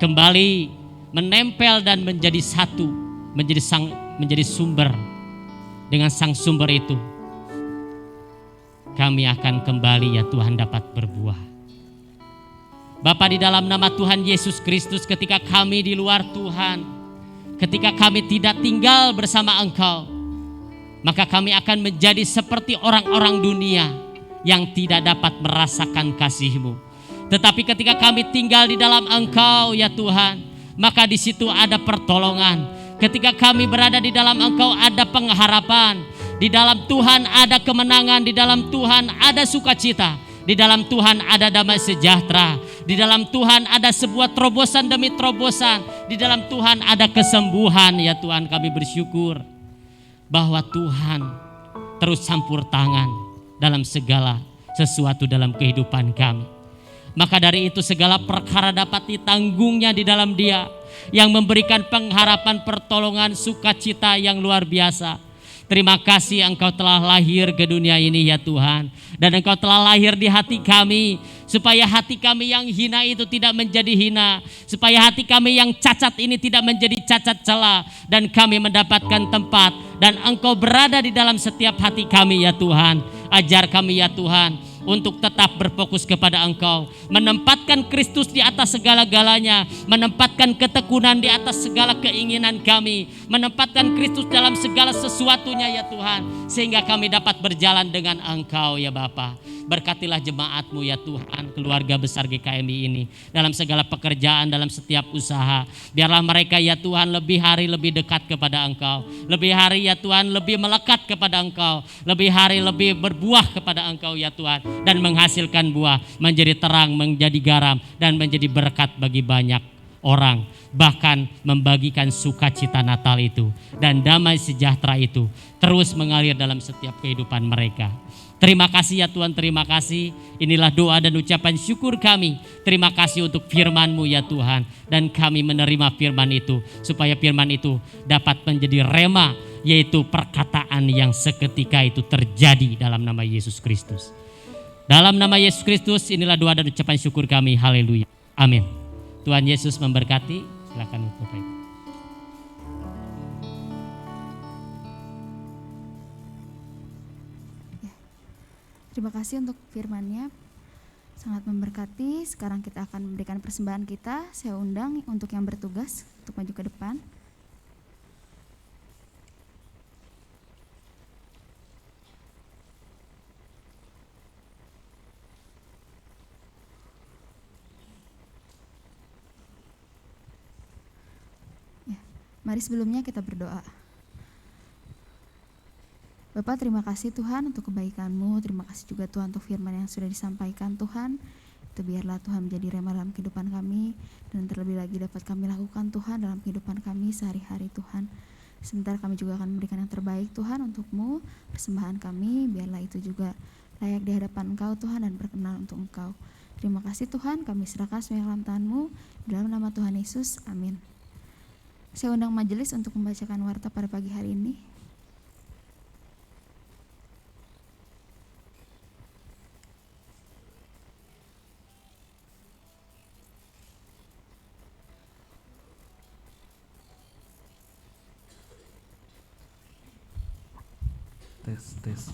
kembali menempel dan menjadi satu, menjadi sumber. Dengan sang sumber itu, kami akan kembali ya Tuhan dapat berbuah. Bapa, di dalam nama Tuhan Yesus Kristus, ketika kami di luar Tuhan, ketika kami tidak tinggal bersama Engkau, maka kami akan menjadi seperti orang-orang dunia yang tidak dapat merasakan kasih-Mu. Tetapi ketika kami tinggal di dalam Engkau ya Tuhan, maka di situ ada pertolongan. Ketika kami berada di dalam Engkau ada pengharapan. Di dalam Tuhan ada kemenangan, di dalam Tuhan ada sukacita, di dalam Tuhan ada damai sejahtera, di dalam Tuhan ada sebuah terobosan demi terobosan, di dalam Tuhan ada kesembuhan ya Tuhan. Kami bersyukur bahwa Tuhan terus campur tangan dalam segala sesuatu dalam kehidupan kami. Maka dari itu segala perkara dapat ditanggungnya di dalam Dia yang memberikan pengharapan, pertolongan, sukacita yang luar biasa. Terima kasih Engkau telah lahir ke dunia ini ya Tuhan. Dan Engkau telah lahir di hati kami, supaya hati kami yang hina itu tidak menjadi hina, supaya hati kami yang cacat ini tidak menjadi cacat celah, dan kami mendapatkan tempat, dan Engkau berada di dalam setiap hati kami ya Tuhan. Ajar kami ya Tuhan untuk tetap berfokus kepada Engkau, menempatkan Kristus di atas segala-galanya, menempatkan ketekunan di atas segala keinginan kami, menempatkan Kristus dalam segala sesuatunya ya Tuhan, sehingga kami dapat berjalan dengan Engkau ya Bapa. Berkatilah jemaat-Mu ya Tuhan, keluarga besar GKMI ini, dalam segala pekerjaan, dalam setiap usaha. Biarlah mereka ya Tuhan lebih hari lebih dekat kepada Engkau, lebih hari ya Tuhan lebih melekat kepada Engkau, lebih hari lebih berbuah kepada Engkau ya Tuhan, dan menghasilkan buah, menjadi terang, menjadi garam, dan menjadi berkat bagi banyak orang. Bahkan membagikan sukacita Natal itu dan damai sejahtera itu terus mengalir dalam setiap kehidupan mereka. Terima kasih ya Tuhan, terima kasih. Inilah doa dan ucapan syukur kami. Terima kasih untuk firman-Mu ya Tuhan. Dan kami menerima firman itu, supaya firman itu dapat menjadi rema, yaitu perkataan yang seketika itu terjadi dalam nama Yesus Kristus. Dalam nama Yesus Kristus, inilah doa dan ucapan syukur kami. Haleluya. Amin. Tuhan Yesus memberkati. Silakan Bapak Ibu. Terima kasih untuk firman-Nya, sangat memberkati. Sekarang kita akan memberikan persembahan kita. Saya undang untuk yang bertugas untuk maju ke depan. Mari sebelumnya kita berdoa. Bapak, terima kasih Tuhan untuk kebaikan-Mu. Terima kasih juga Tuhan untuk firman yang sudah disampaikan Tuhan. Itu biarlah Tuhan menjadi rema dalam kehidupan kami, dan terlebih lagi dapat kami lakukan Tuhan dalam kehidupan kami sehari-hari Tuhan. Sebentar kami juga akan memberikan yang terbaik Tuhan untuk-Mu. Persembahan kami biarlah itu juga layak di hadapan Engkau Tuhan dan berkenan untuk Engkau. Terima kasih Tuhan, kami serahkan semua dalam Tangan-Mu. Dalam nama Tuhan Yesus, amin. Saya undang majelis untuk membacakan warta pada pagi hari ini. Tes.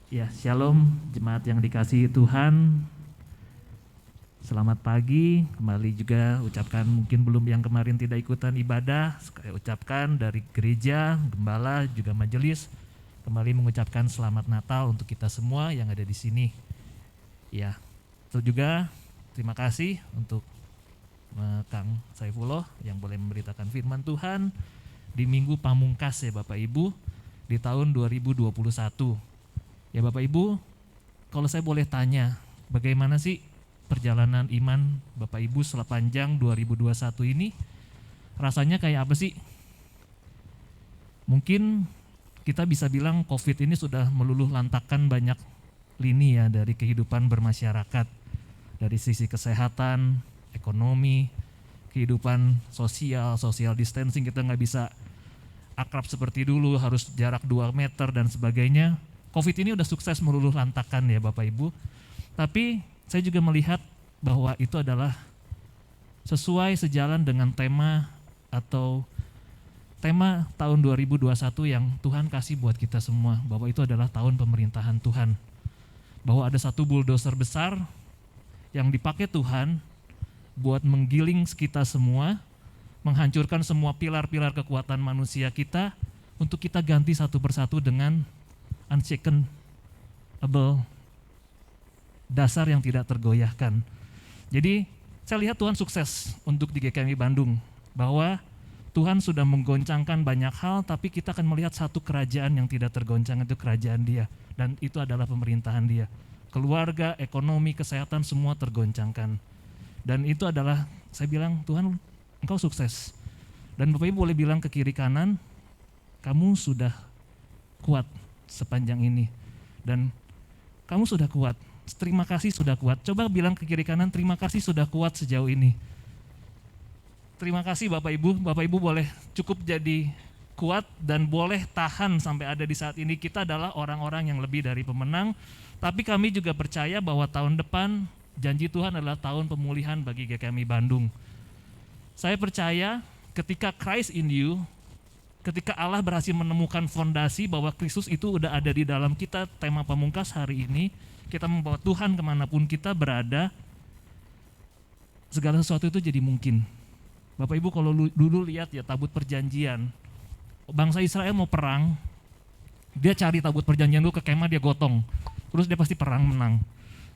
Ya, shalom jemaat yang dikasihi Tuhan. Selamat pagi, kembali juga ucapkan mungkin belum yang kemarin tidak ikutan ibadah, saya ucapkan dari gereja, gembala, juga majelis, kembali mengucapkan selamat Natal untuk kita semua yang ada di sini. Ya, itu juga terima kasih untuk Kang Saifullah yang boleh memberitakan firman Tuhan di Minggu Pamungkas ya Bapak Ibu di tahun 2021. Ya Bapak Ibu, kalau saya boleh tanya, bagaimana sih perjalanan iman Bapak Ibu sepanjang 2021 ini? Rasanya kayak apa sih? Mungkin kita bisa bilang COVID ini sudah meluluh lantakkan banyak lini ya dari kehidupan bermasyarakat. Dari sisi kesehatan, ekonomi, kehidupan social distancing, kita nggak bisa akrab seperti dulu, harus jarak 2 meter dan sebagainya. COVID ini udah sukses meluluh lantakan ya Bapak Ibu. Tapi saya juga melihat bahwa itu adalah sesuai sejalan dengan tema atau tema tahun 2021 yang Tuhan kasih buat kita semua, bahwa itu adalah tahun pemerintahan Tuhan. Bahwa ada satu bulldozer besar yang dipakai Tuhan buat menggiling kita semua, menghancurkan semua pilar-pilar kekuatan manusia kita, untuk kita ganti satu persatu dengan unshakable, dasar yang tidak tergoyahkan. Jadi saya lihat Tuhan sukses untuk di GKMI Bandung, bahwa Tuhan sudah menggoncangkan banyak hal, tapi kita akan melihat satu kerajaan yang tidak tergoncang, itu kerajaan Dia, dan itu adalah pemerintahan Dia. Keluarga, ekonomi, kesehatan semua tergoncangkan. Dan itu adalah, saya bilang, Tuhan Engkau sukses. Dan Bapak Ibu boleh bilang ke kiri kanan, kamu sudah kuat sepanjang ini. Dan kamu sudah kuat, terima kasih sudah kuat. Coba bilang ke kiri kanan, terima kasih sudah kuat sejauh ini. Terima kasih Bapak Ibu boleh cukup jadi kuat dan boleh tahan sampai ada di saat ini. Kita adalah orang-orang yang lebih dari pemenang, tapi kami juga percaya bahwa tahun depan janji Tuhan adalah tahun pemulihan bagi GKMI Bandung. Saya percaya ketika Christ in you, ketika Allah berhasil menemukan fondasi bahwa Kristus itu udah ada di dalam kita, tema pamungkas hari ini, kita membawa Tuhan kemanapun kita berada, segala sesuatu itu jadi mungkin. Bapak Ibu kalau dulu lihat ya tabut perjanjian, bangsa Israel mau perang, dia cari tabut perjanjian dulu ke kemah, dia gotong, terus dia pasti perang menang.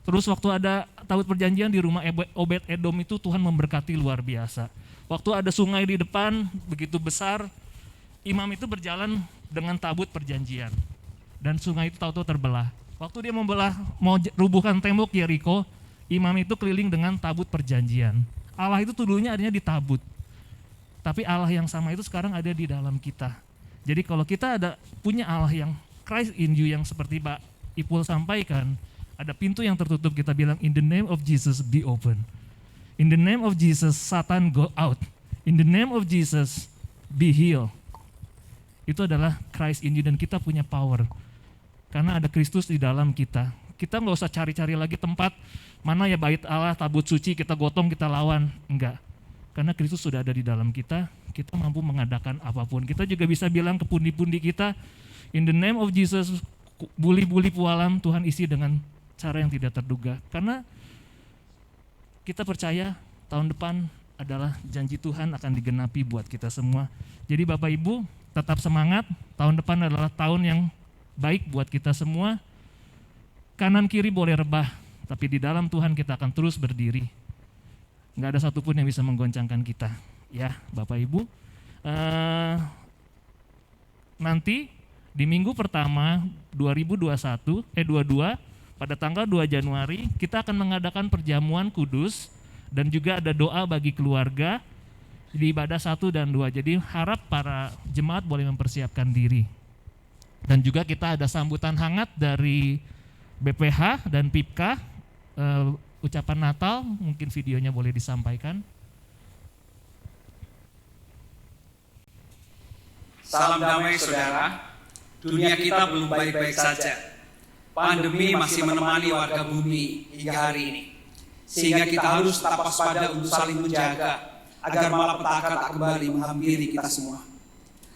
Terus waktu ada tabut perjanjian di rumah Obed Edom itu Tuhan memberkati luar biasa. Waktu ada sungai di depan begitu besar, imam itu berjalan dengan tabut perjanjian dan sungai itu tahu-tahu terbelah. Waktu dia mau rubuhkan tembok Yeriko, imam itu keliling dengan tabut perjanjian. Allah itu dulunya adanya di tabut, tapi Allah yang sama itu sekarang ada di dalam kita. Jadi kalau kita punya Allah yang Christ in you, yang seperti Pak Ipul sampaikan, ada pintu yang tertutup, kita bilang in the name of Jesus be open. In the name of Jesus Satan go out. In the name of Jesus be healed. Itu adalah Christ in you, dan kita punya power karena ada Kristus di dalam kita. Kita nggak usah cari-cari lagi tempat mana ya bait Allah, tabut suci, kita gotong, kita lawan. Enggak, karena Kristus sudah ada di dalam kita, kita mampu mengadakan apapun. Kita juga bisa bilang ke pundi-pundi kita, in the name of Jesus, buli-buli pualam Tuhan isi dengan cara yang tidak terduga. Karena kita percaya tahun depan adalah janji Tuhan akan digenapi buat kita semua. Jadi Bapak Ibu tetap semangat, tahun depan adalah tahun yang baik buat kita semua. Kanan kiri boleh rebah, tapi di dalam Tuhan kita akan terus berdiri. Nggak ada satupun yang bisa menggoncangkan kita. Ya Bapak Ibu, nanti di minggu pertama 22 pada tanggal 2 Januari kita akan mengadakan perjamuan kudus dan juga ada doa bagi keluarga di ibadah 1 dan 2. Jadi harap para jemaat boleh mempersiapkan diri. Dan juga kita ada sambutan hangat dari BPH dan PIPKA, ucapan Natal, mungkin videonya boleh disampaikan. Salam damai saudara, dunia kita belum baik-baik saja. Pandemi masih menemani warga bumi hingga hari ini. Sehingga kita harus tetap waspada untuk saling menjaga agar malapetaka tak kembali menghampiri kita semua.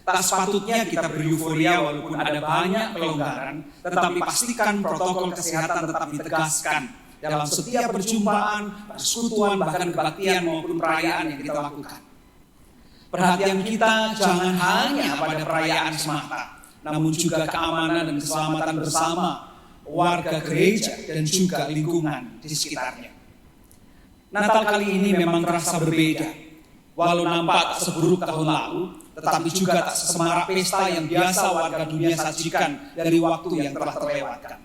Tak sepatutnya kita bereuforia walaupun ada banyak pelonggaran, tetapi pastikan protokol kesehatan tetap ditegaskan dalam setiap perjumpaan, persekutuan, bahkan kebaktian maupun perayaan yang kita lakukan. Perhatian kita jangan hanya pada perayaan semata, namun juga keamanan dan keselamatan bersama warga gereja dan juga lingkungan di sekitarnya. Natal kali ini memang terasa berbeda. Walau nampak tak seburuk tahun lalu, tetapi juga tak sesemarak pesta yang biasa warga dunia sajikan dari waktu yang telah terlewatkan.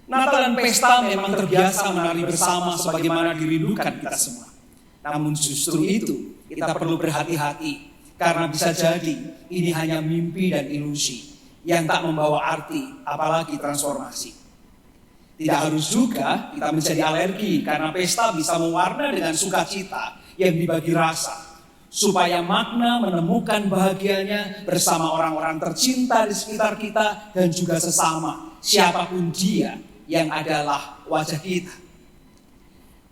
Natal dan pesta memang terbiasa menari bersama sebagaimana dirindukan kita semua. Namun justru itu kita perlu berhati-hati, karena bisa jadi ini hanya mimpi dan ilusi yang tak membawa arti, apalagi transformasi. Tidak harus juga kita menjadi alergi karena pesta bisa mewarna dengan sukacita yang dibagi rasa. supaya makna menemukan bahagianya bersama orang-orang tercinta di sekitar kita dan juga sesama, siapapun dia yang adalah wajah kita.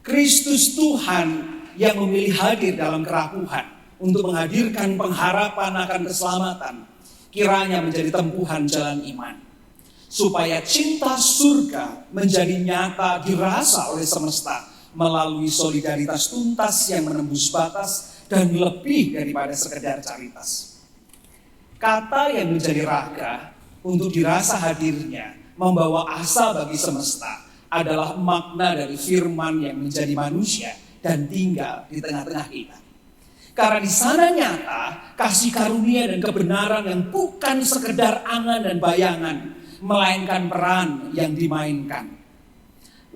Kristus Tuhan yang memilih hadir dalam kerapuhan untuk menghadirkan pengharapan akan keselamatan, kiranya menjadi tempuhan jalan iman, supaya cinta surga menjadi nyata dirasa oleh semesta melalui solidaritas tuntas yang menembus batas dan lebih daripada sekedar caritas. Kata yang menjadi raga untuk dirasa hadirnya membawa asa bagi semesta adalah makna dari firman yang menjadi manusia dan tinggal di tengah-tengah kita. Karena di sana nyata kasih karunia dan kebenaran yang bukan sekedar angan dan bayangan, melainkan peran yang dimainkan.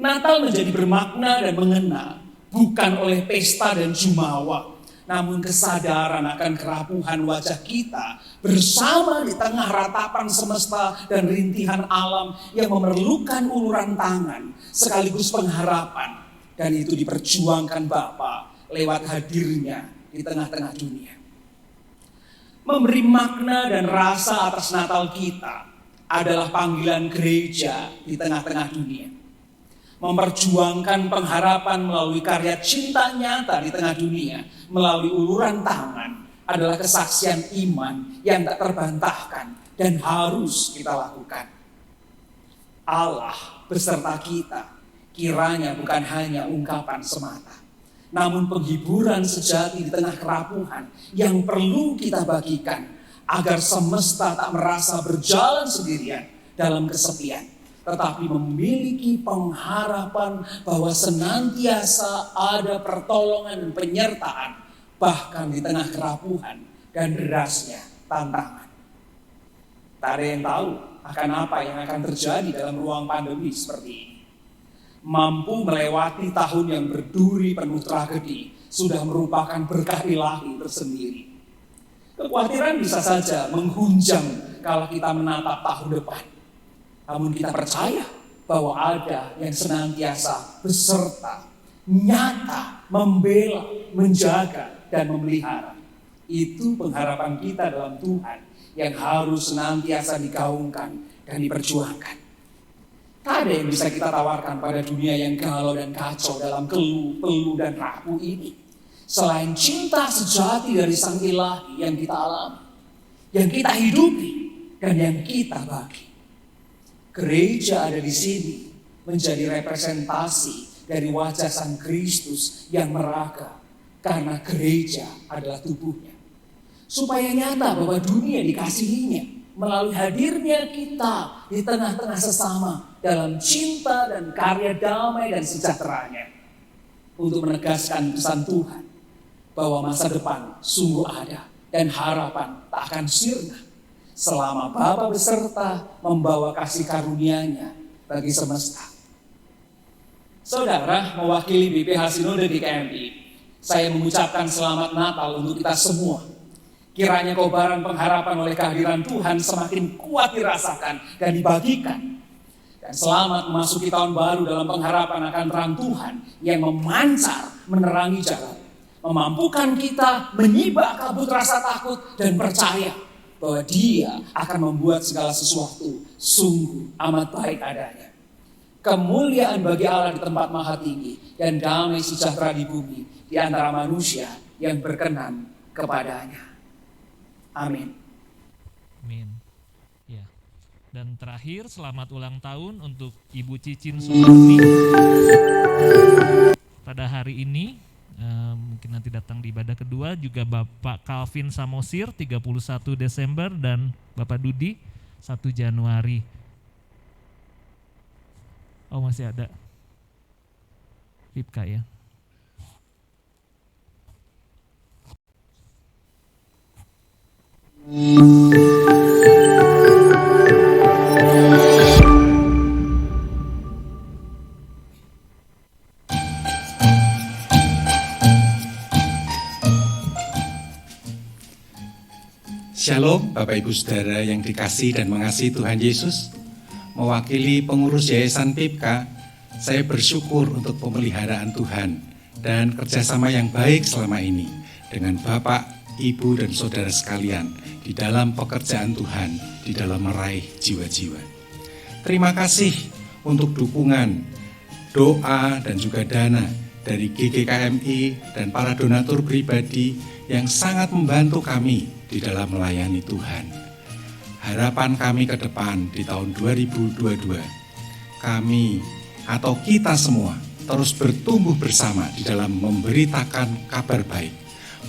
Natal menjadi bermakna dan mengena bukan oleh pesta dan jumawa, namun kesadaran akan kerapuhan wajah kita bersama di tengah ratapan semesta dan rintihan alam yang memerlukan uluran tangan sekaligus pengharapan, dan itu diperjuangkan Bapa lewat hadirnya di tengah-tengah dunia. Memberi makna dan rasa atas Natal kita adalah panggilan gereja di tengah-tengah dunia. Memperjuangkan pengharapan melalui karya cinta nyata di tengah dunia, melalui uluran tangan, adalah kesaksian iman yang tak terbantahkan dan harus kita lakukan. Allah beserta kita kiranya bukan hanya ungkapan semata, namun penghiburan sejati di tengah kerapuhan yang perlu kita bagikan agar semesta tak merasa berjalan sendirian dalam kesepian, tetapi memiliki pengharapan bahwa senantiasa ada pertolongan dan penyertaan bahkan di tengah kerapuhan dan derasnya tantangan. Tak ada yang tahu akan apa yang akan terjadi dalam ruang pandemi seperti ini. Mampu melewati tahun yang berduri penuh tragedi sudah merupakan berkah ilahi tersendiri. Kekhawatiran bisa saja menghunjam kalau kita menatap tahun depan. Namun kita percaya bahwa ada yang senantiasa beserta, nyata, membela, menjaga, dan memelihara. Itu pengharapan kita dalam Tuhan yang harus senantiasa digaungkan dan diperjuangkan. Tak ada yang bisa kita tawarkan pada dunia yang galau dan kacau dalam keluh, peluh, dan rapuh ini, selain cinta sejati dari Sang Ilahi yang kita alami, yang kita hidupi, dan yang kita bagi. Gereja ada di sini menjadi representasi dari wajah Sang Kristus yang meraga, karena gereja adalah tubuhnya. Supaya nyata bahwa dunia dikasihinya melalui hadirnya kita di tengah-tengah sesama dalam cinta dan karya damai dan sejahteranya. Untuk menegaskan pesan Tuhan bahwa masa depan sungguh ada dan harapan tak akan sirna selama Bapa beserta membawa kasih karunia-Nya bagi semesta. Saudara, mewakili BPH Sinode GKMI, saya mengucapkan selamat Natal untuk kita semua. Kiranya kobaran pengharapan oleh kehadiran Tuhan semakin kuat dirasakan dan dibagikan. Dan selamat memasuki tahun baru dalam pengharapan akan terang Tuhan yang memancar menerangi jalan, memampukan kita menyibak kabut rasa takut dan percaya bahwa Dia akan membuat segala sesuatu sungguh amat baik adanya. Kemuliaan bagi Allah di tempat maha tinggi dan damai sejahtera di bumi di antara manusia yang berkenan kepadanya. Amin. Amin. Ya. Dan terakhir, selamat ulang tahun untuk Ibu Cicin Sumarni. Pada hari ini, mungkin nanti datang di ibadah kedua, juga Bapak Calvin Samosir 31 Desember dan Bapak Dudi 1 Januari. Oh, masih ada Pipka ya. Shalom Bapak Ibu Saudara yang dikasihi dan mengasihi Tuhan Yesus. Mewakili pengurus Yayasan Pipka, saya bersyukur untuk pemeliharaan Tuhan dan kerjasama yang baik selama ini dengan Bapak, Ibu, dan saudara sekalian di dalam pekerjaan Tuhan, di dalam meraih jiwa-jiwa. Terima kasih untuk dukungan, doa, dan juga dana dari GGKMI dan para donatur pribadi yang sangat membantu kami di dalam melayani Tuhan. Harapan kami ke depan di tahun 2022, kami atau kita semua terus bertumbuh bersama di dalam memberitakan kabar baik,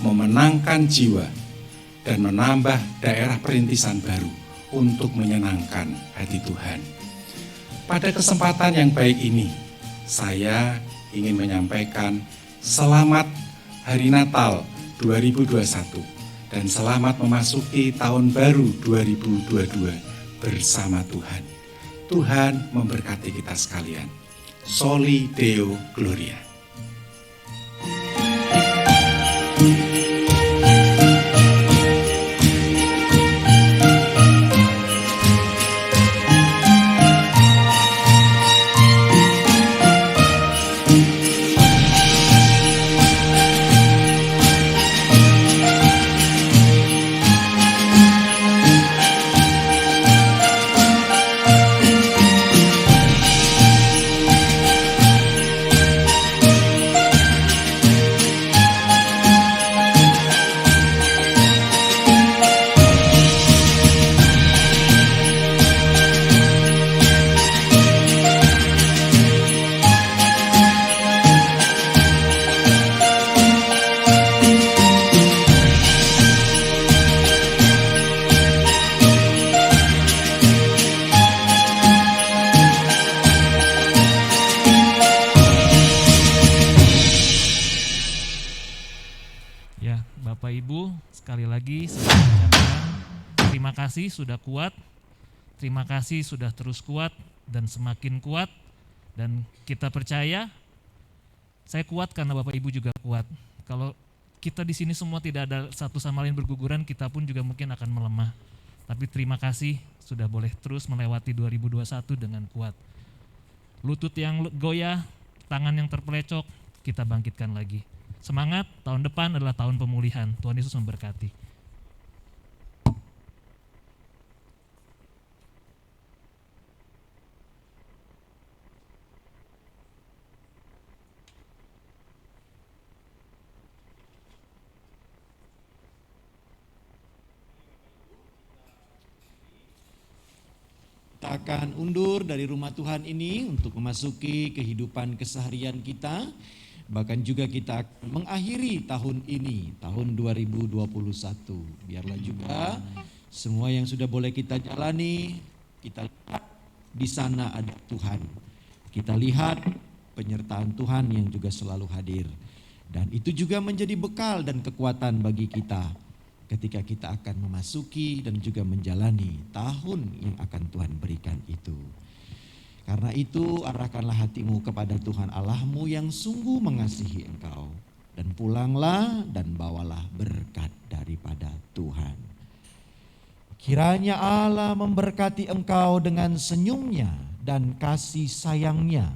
memenangkan jiwa, dan menambah daerah perintisan baru untuk menyenangkan hati Tuhan. Pada kesempatan yang baik ini, saya ingin menyampaikan selamat Hari Natal 2021 dan selamat memasuki tahun baru 2022 bersama Tuhan. Tuhan memberkati kita sekalian. Soli Deo Gloria. Bapak Ibu, sekali lagi saya ucapkan terima kasih sudah kuat, terima kasih sudah terus kuat dan semakin kuat, dan kita percaya saya kuat karena Bapak Ibu juga kuat. Kalau kita di sini semua tidak ada satu sama lain berguguran, kita pun juga mungkin akan melemah. Tapi terima kasih sudah boleh terus melewati 2021 dengan kuat. Lutut yang goyah, tangan yang terpelecok, kita bangkitkan lagi. Semangat, tahun depan adalah tahun pemulihan. Tuhan Yesus memberkati. Kita akan undur dari rumah Tuhan ini untuk memasuki kehidupan keseharian kita. Bahkan juga kita akan mengakhiri tahun ini, tahun 2021. Biarlah juga semua yang sudah boleh kita jalani, kita lihat di sana ada Tuhan. Kita lihat penyertaan Tuhan yang juga selalu hadir. Dan itu juga menjadi bekal dan kekuatan bagi kita ketika kita akan memasuki dan juga menjalani tahun yang akan Tuhan berikan itu. Karena itu arahkanlah hatimu kepada Tuhan Allahmu yang sungguh mengasihi engkau. Dan pulanglah dan bawalah berkat daripada Tuhan. Kiranya Allah memberkati engkau dengan senyumnya dan kasih sayangnya.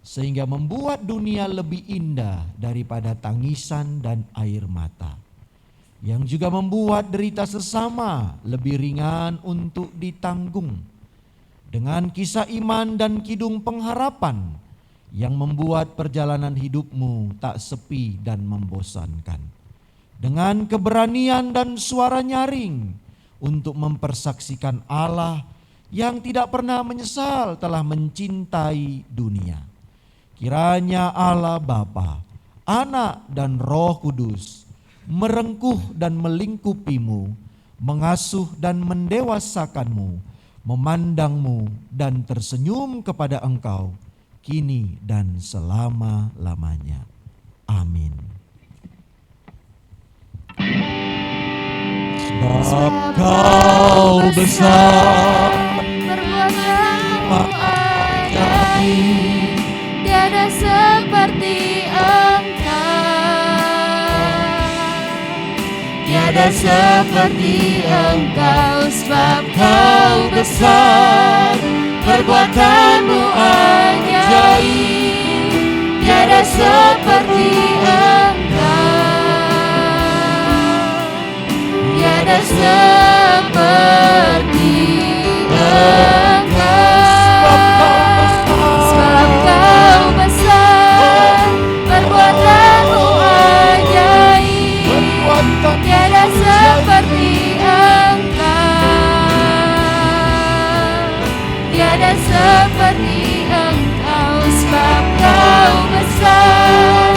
Sehingga membuat dunia lebih indah daripada tangisan dan air mata. Yang juga membuat derita sesama lebih ringan untuk ditanggung. Dengan kisah iman dan kidung pengharapan yang membuat perjalanan hidupmu tak sepi dan membosankan. Dengan keberanian dan suara nyaring untuk mempersaksikan Allah yang tidak pernah menyesal telah mencintai dunia. Kiranya Allah Bapa, Anak dan Roh Kudus merengkuh dan melingkupimu, mengasuh dan mendewasakanmu, memandangmu dan tersenyum kepada engkau, kini dan selama-lamanya. Amin. Sebab kau besar, perbuatanmu ajaib, tiada seperti engkau. Tiada seperti engkau, sebab kau besar, perbuatanmu ajaib, tiada seperti engkau. tiada seperti Engkau, sebab Kau besar, perbuatanmu ajaib, tiada seperti tiada seperti Engkau, sebab Kau besar,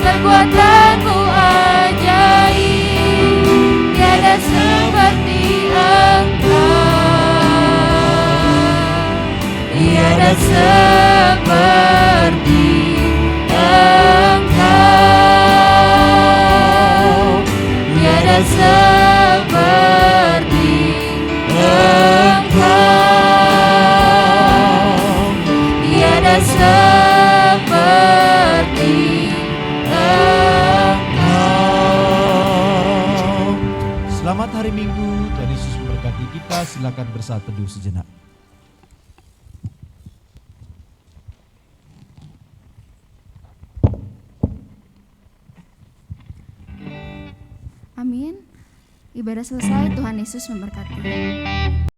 perbuatanmu ajaib, tiada seperti Engkau, tiada seperti Engkau, tiada seperti seperti Engkau. Selamat hari Minggu, Tuhan Yesus memberkati kita. Silakan bersaat teduh sejenak. Amin. Ibadah selesai, Tuhan Yesus memberkati.